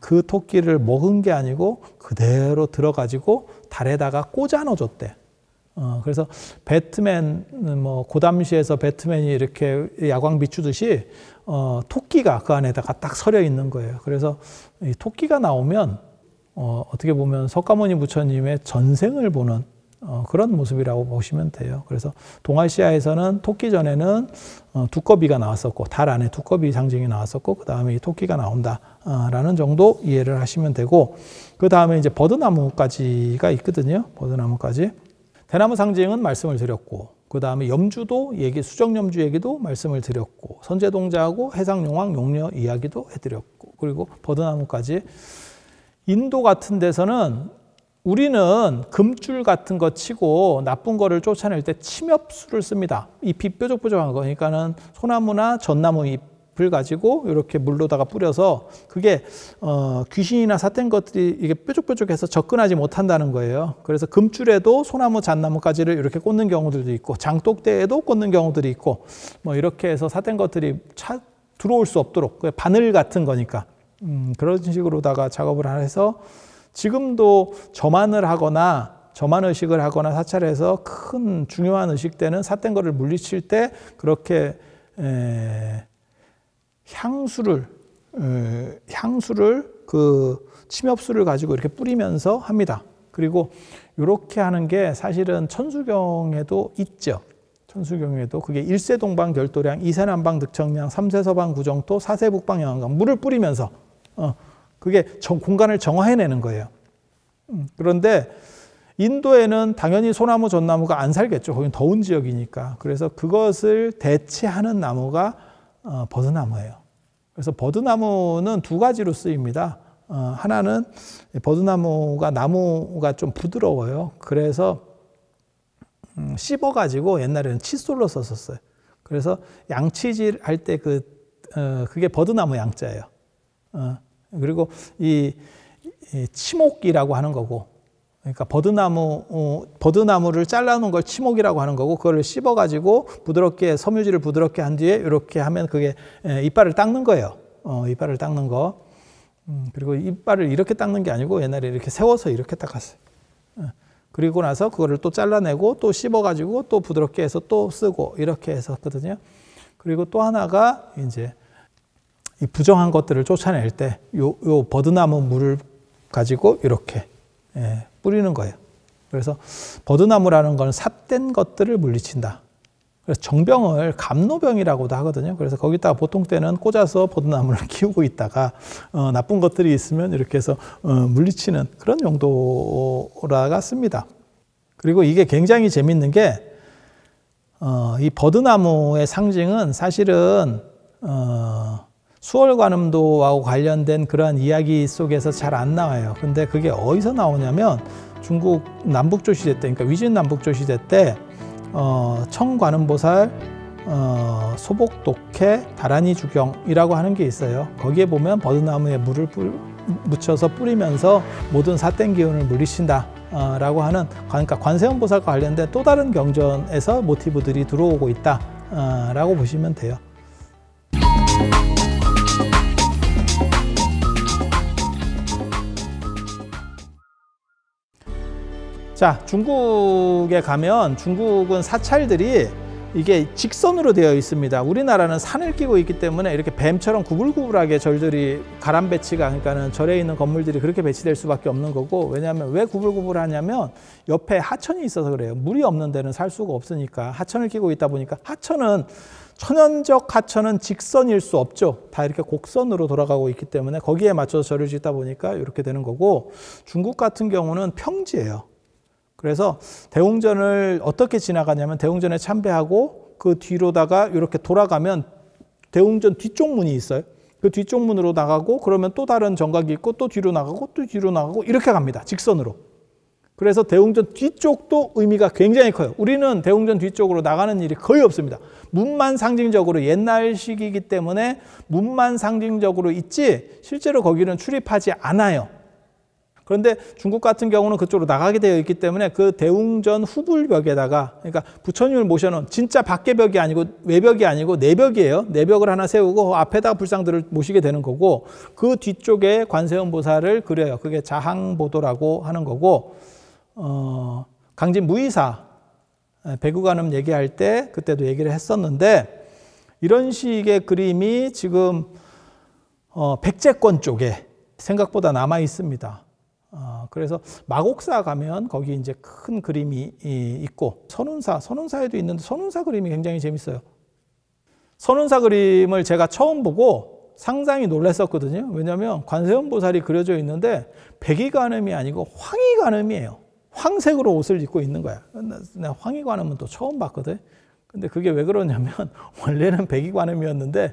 그 토끼를 먹은 게 아니고 그대로 들어가지고 달에다가 꽂아 넣어줬대. 그래서 배트맨, 그 당시에서 배트맨이 이렇게 야광 비추듯이 토끼가 그 안에다가 딱 서려 있는 거예요. 그래서 이 토끼가 나오면 어떻게 보면 석가모니 부처님의 전생을 보는 그런 모습이라고 보시면 돼요. 그래서 동아시아에서는 토끼 전에는 두꺼비가 나왔었고, 달 안에 두꺼비 상징이 나왔었고, 그 다음에 이 토끼가 나온다라는 정도 이해를 하시면 되고, 그 다음에 이제 버드나무까지가 있거든요. 버드나무까지. 대나무 상징은 말씀을 드렸고, 그 다음에 염주도 수정염주 얘기도 말씀을 드렸고, 선제동자하고 해상용왕 용녀 이야기도 해드렸고, 그리고 버드나무까지. 인도 같은 데서는 우리는 금줄 같은 거 치고 나쁜 거를 쫓아낼 때 침엽수를 씁니다. 잎이 뾰족뾰족한 거. 그러니까는 소나무나 전나무 잎을 가지고 이렇게 물로다가 뿌려서 그게 귀신이나 삿된 것들이 이게 뾰족뾰족해서 접근하지 못한다는 거예요. 그래서 금줄에도 소나무, 잣나무까지를 이렇게 꽂는 경우들도 있고, 장독대에도 꽂는 경우들이 있고, 이렇게 해서 삿된 것들이 들어올 수 없도록, 바늘 같은 거니까. 그런 식으로다가 작업을 해서 지금도 점안을 하거나 점안의식을 하거나 사찰에서 큰 중요한 의식 때는 삿된 거를 물리칠 때 그렇게 향수를 그 침엽수를 가지고 이렇게 뿌리면서 합니다. 그리고 이렇게 하는 게 사실은 천수경에도 있죠. 천수경에도 그게 1세 동방 결도량, 2세 남방 득청량, 3세 서방 구정토, 4세 북방 영안강, 물을 뿌리면서 그게 공간을 정화해내는 거예요. 그런데 인도에는 당연히 소나무, 전나무가 안 살겠죠. 거긴 더운 지역이니까. 그래서 그것을 대체하는 나무가 버드나무예요. 그래서 버드나무는 두 가지로 쓰입니다. 하나는 버드나무가 나무가 좀 부드러워요. 그래서 씹어가지고 옛날에는 칫솔로 썼었어요. 그래서 양치질 할 때 그게 버드나무 양자예요. 그리고 이 치목이라고 하는 거고, 그러니까 버드나무를 잘라놓은 걸 치목이라고 하는 거고, 그걸 씹어가지고 부드럽게 섬유질을 부드럽게 한 뒤에 이렇게 하면 그게 이빨을 닦는 거예요. 이빨을 닦는 거. 그리고 이빨을 이렇게 닦는 게 아니고 옛날에 이렇게 세워서 이렇게 닦았어요. 그리고 나서 그거를 또 잘라내고 또 씹어가지고 또 부드럽게 해서 또 쓰고 이렇게 했었거든요. 그리고 또 하나가 이제 이 부정한 것들을 쫓아낼 때 요 버드나무 물을 가지고 이렇게 뿌리는 거예요. 그래서 버드나무라는 건 삿된 것들을 물리친다. 그래서 정병을 감노병이라고도 하거든요. 그래서 거기다가 보통 때는 꽂아서 버드나무를 키우고 있다가 나쁜 것들이 있으면 이렇게 해서 물리치는 그런 용도라가 씁니다. 그리고 이게 굉장히 재밌는 게 이 버드나무의 상징은 사실은 수월관음도하고 관련된 그러한 이야기 속에서 잘 안 나와요. 근데 그게 어디서 나오냐면 중국 남북조시대 때, 그러니까 위진 남북조시대 때 청관음보살, 소복독해, 다라니 주경이라고 하는 게 있어요. 거기에 보면 버드나무에 물을 묻혀서 뿌리면서 모든 삿된 기운을 물리친다 라고 하는, 그러니까 관세음보살과 관련된 또 다른 경전에서 모티브들이 들어오고 있다 라고 보시면 돼요. 자, 중국에 가면 중국은 사찰들이 이게 직선으로 되어 있습니다. 우리나라는 산을 끼고 있기 때문에 이렇게 뱀처럼 구불구불하게 절들이 가람 배치가, 그러니까는 절에 있는 건물들이 그렇게 배치될 수밖에 없는 거고, 왜냐하면 왜 구불구불하냐면 옆에 하천이 있어서 그래요. 물이 없는 데는 살 수가 없으니까 하천을 끼고 있다 보니까, 하천은 천연적 하천은 직선일 수 없죠. 다 이렇게 곡선으로 돌아가고 있기 때문에 거기에 맞춰서 절을 짓다 보니까 이렇게 되는 거고, 중국 같은 경우는 평지예요. 그래서 대웅전을 어떻게 지나가냐면 대웅전에 참배하고 그 뒤로다가 이렇게 돌아가면 대웅전 뒤쪽 문이 있어요. 그 뒤쪽 문으로 나가고 그러면 또 다른 정각이 있고 또 뒤로 나가고 또 뒤로 나가고 이렇게 갑니다. 직선으로. 그래서 대웅전 뒤쪽도 의미가 굉장히 커요. 우리는 대웅전 뒤쪽으로 나가는 일이 거의 없습니다. 문만 상징적으로 옛날식이기 때문에 문만 상징적으로 있지 실제로 거기는 출입하지 않아요. 그런데 중국 같은 경우는 그쪽으로 나가게 되어 있기 때문에 그 대웅전 후불벽에다가 그러니까 부처님을 모셔놓은 진짜 밖의 벽이 아니고 외벽이 아니고 내벽이에요. 내벽을 하나 세우고 앞에다가 불상들을 모시게 되는 거고 그 뒤쪽에 관세음 보살을 그려요. 그게 자항보도라고 하는 거고 강진 무의사 배구관음 얘기할 때 그때도 얘기를 했었는데 이런 식의 그림이 지금 백제권 쪽에 생각보다 남아 있습니다. 그래서 마곡사 가면 거기 이제 큰 그림이 있고 선운사에도 있는데 선운사 그림이 굉장히 재밌어요. 선운사 그림을 제가 처음 보고 상당히 놀랐었거든요. 왜냐하면 관세음 보살이 그려져 있는데 백이관음이 아니고 황이관음이에요. 황색으로 옷을 입고 있는 거야. 내가 황이관음은 또 처음 봤거든. 근데 그게 왜 그러냐면 원래는 백이관음이었는데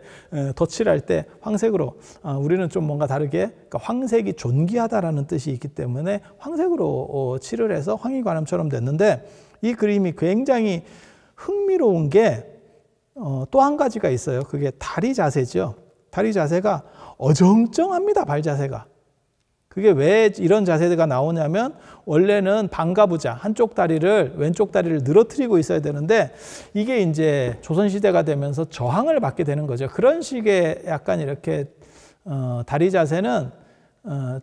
덧칠할 때 황색으로 우리는 좀 뭔가 다르게 그러니까 황색이 존귀하다라는 뜻이 있기 때문에 황색으로 칠을 해서 황이관음처럼 됐는데 이 그림이 굉장히 흥미로운 게 또 한 가지가 있어요. 그게 다리 자세죠. 다리 자세가 어정쩡합니다. 발 자세가. 그게 왜 이런 자세가 나오냐면 원래는 반가부자 한쪽 다리를 왼쪽 다리를 늘어뜨리고 있어야 되는데 이게 이제 조선시대가 되면서 저항을 받게 되는 거죠. 그런 식의 약간 이렇게 다리 자세는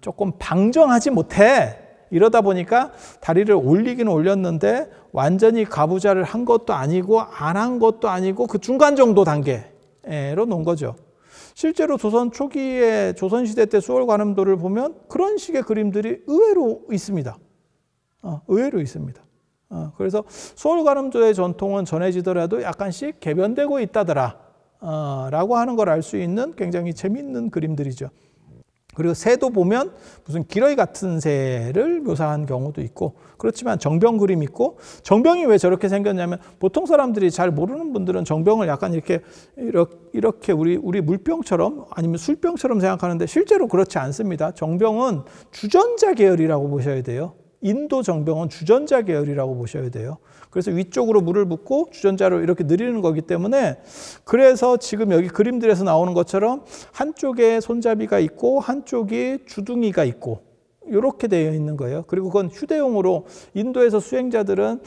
조금 방정하지 못해. 이러다 보니까 다리를 올리기는 올렸는데 완전히 가부자를 한 것도 아니고 안 한 것도 아니고 그 중간 정도 단계로 놓은 거죠. 실제로 조선 초기에 조선시대 때 수월관음도를 보면 그런 식의 그림들이 의외로 있습니다. 의외로 있습니다. 그래서 수월관음도의 전통은 전해지더라도 약간씩 개변되고 있다더라 라고 하는 걸 알 수 있는 굉장히 재미있는 그림들이죠. 그리고 새도 보면 무슨 기러기 같은 새를 묘사한 경우도 있고 그렇지만 정병 그림 있고 정병이 왜 저렇게 생겼냐면 보통 사람들이 잘 모르는 분들은 정병을 약간 이렇게 우리 물병처럼 아니면 술병처럼 생각하는데 실제로 그렇지 않습니다. 정병은 주전자 계열이라고 보셔야 돼요. 인도 정병은 주전자 계열이라고 보셔야 돼요. 그래서 위쪽으로 물을 붓고 주전자로 이렇게 느리는 거기 때문에 그래서 지금 여기 그림들에서 나오는 것처럼 한쪽에 손잡이가 있고 한쪽이 주둥이가 있고 이렇게 되어 있는 거예요. 그리고 그건 휴대용으로 인도에서 수행자들은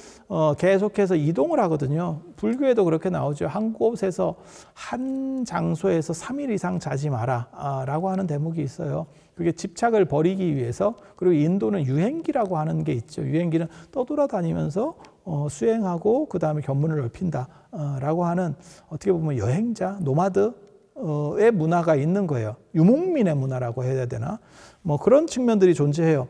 계속해서 이동을 하거든요. 불교에도 그렇게 나오죠. 한 곳에서 한 장소에서 3일 이상 자지 마라 라고 하는 대목이 있어요. 그게 집착을 버리기 위해서. 그리고 인도는 유행기라고 하는 게 있죠. 유행기는 떠돌아다니면서 수행하고 그 다음에 견문을 넓힌다 라고 하는 어떻게 보면 여행자, 노마드의 문화가 있는 거예요. 유목민의 문화라고 해야 되나? 뭐 그런 측면들이 존재해요.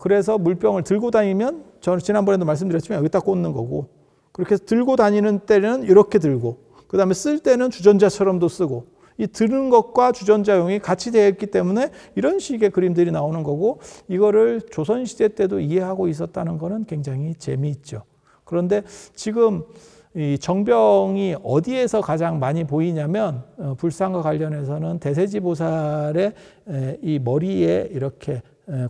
그래서 물병을 들고 다니면 저는 지난번에도 말씀드렸지만 여기다 꽂는 거고 그렇게 해서 들고 다니는 때는 이렇게 들고 그 다음에 쓸 때는 주전자처럼도 쓰고 이 드는 것과 주전자용이 같이 되어 있기 때문에 이런 식의 그림들이 나오는 거고 이거를 조선시대 때도 이해하고 있었다는 거는 굉장히 재미있죠. 그런데 지금 이 정병이 어디에서 가장 많이 보이냐면 불상과 관련해서는 대세지보살의 이 머리에 이렇게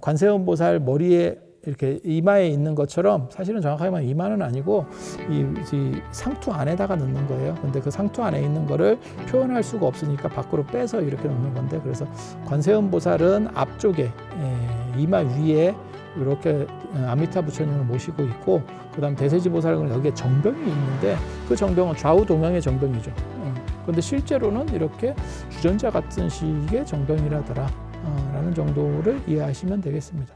관세음 보살 머리에 이렇게 이마에 있는 것처럼 사실은 정확하게 말하면 이마는 아니고 이 상투 안에다가 넣는 거예요. 근데 그 상투 안에 있는 거를 표현할 수가 없으니까 밖으로 빼서 이렇게 넣는 건데 그래서 관세음 보살은 앞쪽에 이마 위에 이렇게 아미타 부처님을 모시고 있고 그 다음 대세지보살은 여기에 정병이 있는데 그 정병은 좌우 동양의 정병이죠. 그런데 실제로는 이렇게 주전자 같은 식의 정병이라더라 라는 정도를 이해하시면 되겠습니다.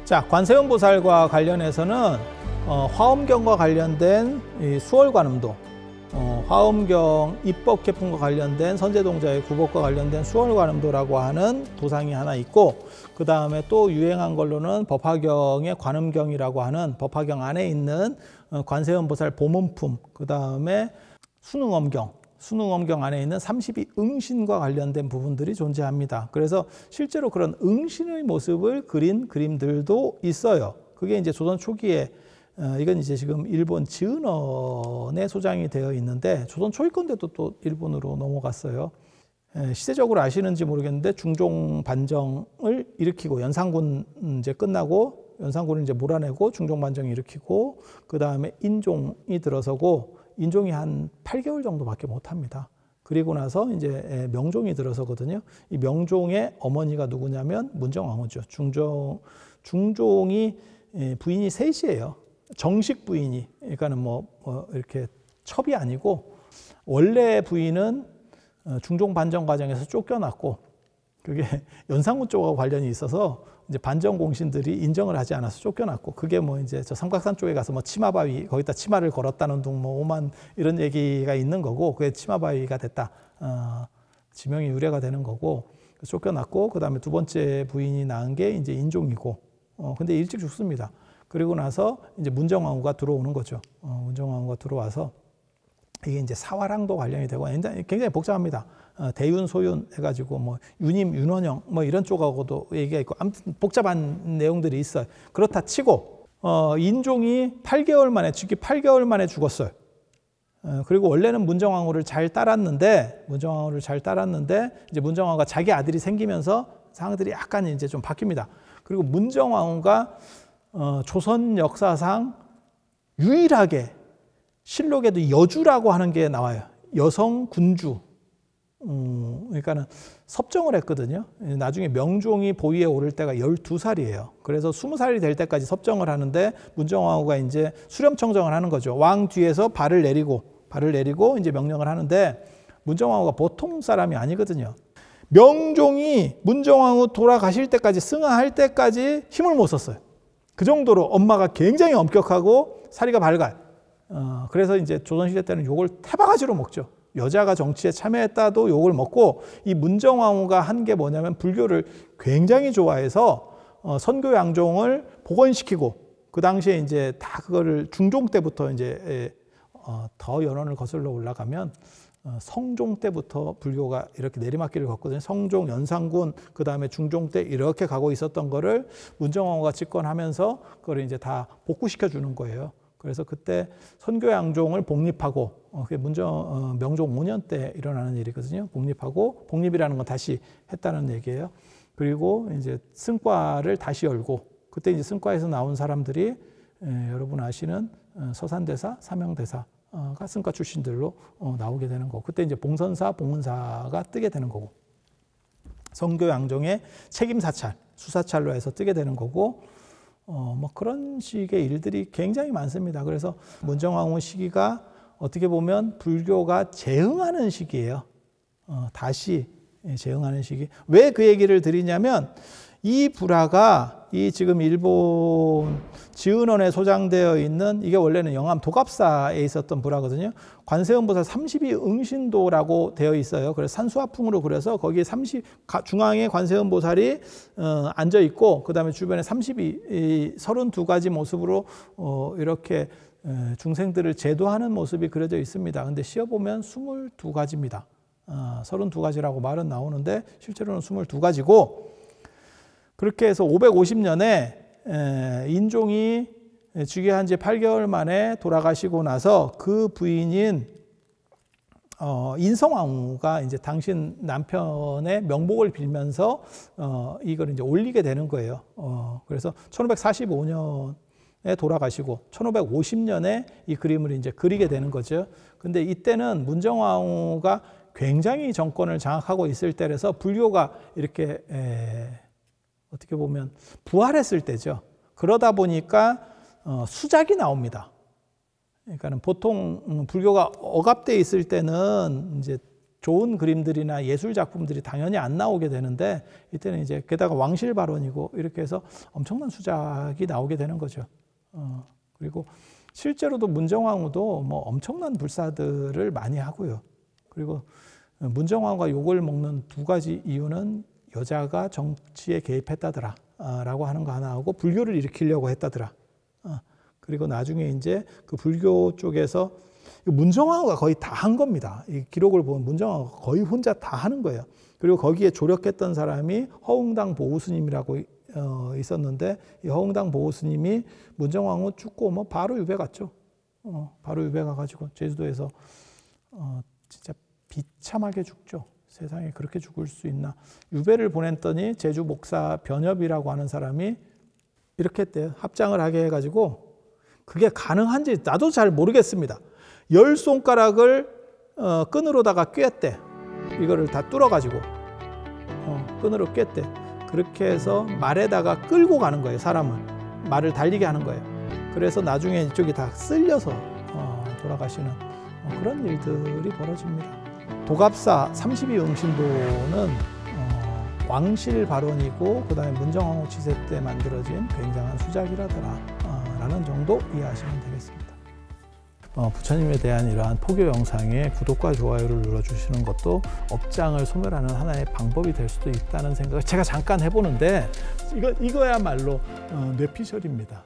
자, 관세음 보살과 관련해서는 화엄경과 관련된 이 수월관음도 화엄경 입법개품과 관련된 선제동자의 구법과 관련된 수월관음도라고 하는 도상이 하나 있고 그 다음에 또 유행한 걸로는 법화경의 관음경이라고 하는 법화경 안에 있는 관세음 보살 보문품 그 다음에 순응엄경 순응엄경 안에 있는 32응신과 관련된 부분들이 존재합니다. 그래서 실제로 그런 응신의 모습을 그린 그림들도 있어요. 그게 이제 조선 초기에 이건 이제 지금 일본 지은원에 소장이 되어 있는데 조선 초기 건데도 또 일본으로 넘어갔어요. 시대적으로 아시는지 모르겠는데 중종 반정을 일으키고 연산군 이제 끝나고 연산군을 이제 몰아내고 중종 반정을 일으키고 그 다음에 인종이 들어서고 인종이 한 8개월 정도밖에 못합니다. 그리고 나서 이제 명종이 들어서거든요. 이 명종의 어머니가 누구냐면 문정왕후죠. 중종이 부인이 셋이에요. 정식 부인이, 그러니까는 뭐 이렇게 첩이 아니고 원래 부인은 중종 반정 과정에서 쫓겨났고 그게 연산군 쪽하고 관련이 있어서 이제 반정 공신들이 인정을 하지 않아서 쫓겨났고 그게 뭐 이제 저 삼각산 쪽에 가서 뭐 치마바위 거기다 치마를 걸었다는 둥 뭐 오만 이런 얘기가 있는 거고 그게 치마바위가 됐다. 지명이 유래가 되는 거고 쫓겨났고 그 다음에 두 번째 부인이 낳은 게 이제 인종이고 근데 일찍 죽습니다. 그리고 나서 이제 문정왕후가 들어오는 거죠. 문정왕후가 들어와서 이게 이제 사화랑도 관련이 되고 굉장히 복잡합니다. 대윤, 소윤 해가지고 뭐 윤임, 윤원영 뭐 이런 쪽하고도 얘기가 있고 아무튼 복잡한 내용들이 있어요. 그렇다 치고 인종이 8개월 만에 죽기 8개월 만에 죽었어요. 그리고 원래는 문정왕후를 잘 따랐는데 이제 문정왕후가 자기 아들이 생기면서 상황들이 약간 이제 좀 바뀝니다. 그리고 문정왕후가 조선 역사상 유일하게 실록에도 여주라고 하는 게 나와요. 여성 군주. 그러니까는 섭정을 했거든요. 나중에 명종이 보위에 오를 때가 12살이에요. 그래서 20살이 될 때까지 섭정을 하는데 문정왕후가 이제 수렴청정을 하는 거죠. 왕 뒤에서 발을 내리고 이제 명령을 하는데 문정왕후가 보통 사람이 아니거든요. 명종이 문정왕후 돌아가실 때까지 승하할 때까지 힘을 못 썼어요. 그 정도로 엄마가 굉장히 엄격하고 사리가 밝아요. 그래서 이제 조선시대 때는 욕을 태바가지로 먹죠. 여자가 정치에 참여했다도 욕을 먹고 이 문정왕후가 한 게 뭐냐면 불교를 굉장히 좋아해서 선교 양종을 복원시키고 그 당시에 이제 다 그거를 중종 때부터 이제 더 연원을 거슬러 올라가면 성종 때부터 불교가 이렇게 내리막길을 걷거든요. 성종, 연산군, 그 다음에 중종 때 이렇게 가고 있었던 거를 문정왕후가 집권하면서 그걸 이제 다 복구시켜 주는 거예요. 그래서 그때 선교 양종을 복립하고 그게 명종 5년 때 일어나는 일이거든요. 복립하고 복립이라는 건 다시 했다는 얘기예요. 그리고 이제 승과를 다시 열고 그때 이제 승과에서 나온 사람들이 여러분 아시는 서산대사, 사명대사가 승과 출신들로 나오게 되는 거고 그때 이제 봉선사, 봉은사가 뜨게 되는 거고 선교 양종의 책임 사찰, 수사찰로 해서 뜨게 되는 거고 뭐 그런 식의 일들이 굉장히 많습니다. 그래서 문정왕후 시기가 어떻게 보면 불교가 재흥하는 시기예요. 다시 재흥하는 시기. 왜 그 얘기를 드리냐면 이 불화가 이 지금 일본 지은원에 소장되어 있는 이게 원래는 영암 도갑사에 있었던 불화거든요. 관세음보살 32응신도라고 되어 있어요. 그래서 산수화풍으로 그려서 거기에 중앙에 관세음보살이 앉아 있고 그 다음에 주변에 32가지 모습으로 이렇게 중생들을 제도하는 모습이 그려져 있습니다. 근데 씌어보면 22가지입니다. 32가지라고 말은 나오는데 실제로는 22가지고 그렇게 해서 550년에 인종이 즉위한 지 8개월 만에 돌아가시고 나서 그 부인인 인성왕후가 이제 당신 남편의 명복을 빌면서 이걸 이제 올리게 되는 거예요. 그래서 1545년에 돌아가시고 1550년에 이 그림을 이제 그리게 되는 거죠. 근데 이때는 문정왕후가 굉장히 정권을 장악하고 있을 때라서 불교가 이렇게 어떻게 보면 부활했을 때죠. 그러다 보니까 수작이 나옵니다. 그러니까 보통 불교가 억압돼 있을 때는 이제 좋은 그림들이나 예술 작품들이 당연히 안 나오게 되는데 이때는 이제 게다가 왕실 발언이고 이렇게 해서 엄청난 수작이 나오게 되는 거죠. 그리고 실제로도 문정왕후도 뭐 엄청난 불사들을 많이 하고요. 그리고 문정왕후가 욕을 먹는 2가지 이유는 여자가 정치에 개입했다더라 라고 하는 거 하나 하고 불교를 일으키려고 했다더라. 그리고 나중에 이제 그 불교 쪽에서 문정왕후가 거의 다 한 겁니다. 이 기록을 보면 문정왕후가 거의 혼자 다 하는 거예요. 그리고 거기에 조력했던 사람이 허웅당 보우스님이라고 있었는데, 이 허웅당 보우스님이 문정왕후 죽고 뭐 바로 유배 갔죠. 바로 유배 가가지고 제주도에서 진짜 비참하게 죽죠. 세상에 그렇게 죽을 수 있나. 유배를 보냈더니 제주 목사 변협이라고 하는 사람이 이렇게 했대요. 합장을 하게 해가지고, 그게 가능한지 나도 잘 모르겠습니다. 10손가락을 끈으로다가 꿰었대. 이거를 다 뚫어가지고 끈으로 꿰었대. 그렇게 해서 말에다가 끌고 가는 거예요. 사람을. 말을 달리게 하는 거예요. 그래서 나중에 이쪽이 다 쓸려서 돌아가시는 그런 일들이 벌어집니다. 도갑사 32응신도는 왕실 발원이고 그 다음에 문정왕후 치세 때 만들어진 굉장한 수작이라더라 라는 정도 이해하시면 되겠습니다. 부처님에 대한 이러한 포교 영상에 구독과 좋아요를 눌러주시는 것도 업장을 소멸하는 하나의 방법이 될 수도 있다는 생각을 제가 잠깐 해보는데, 이거야말로 뇌피셜입니다.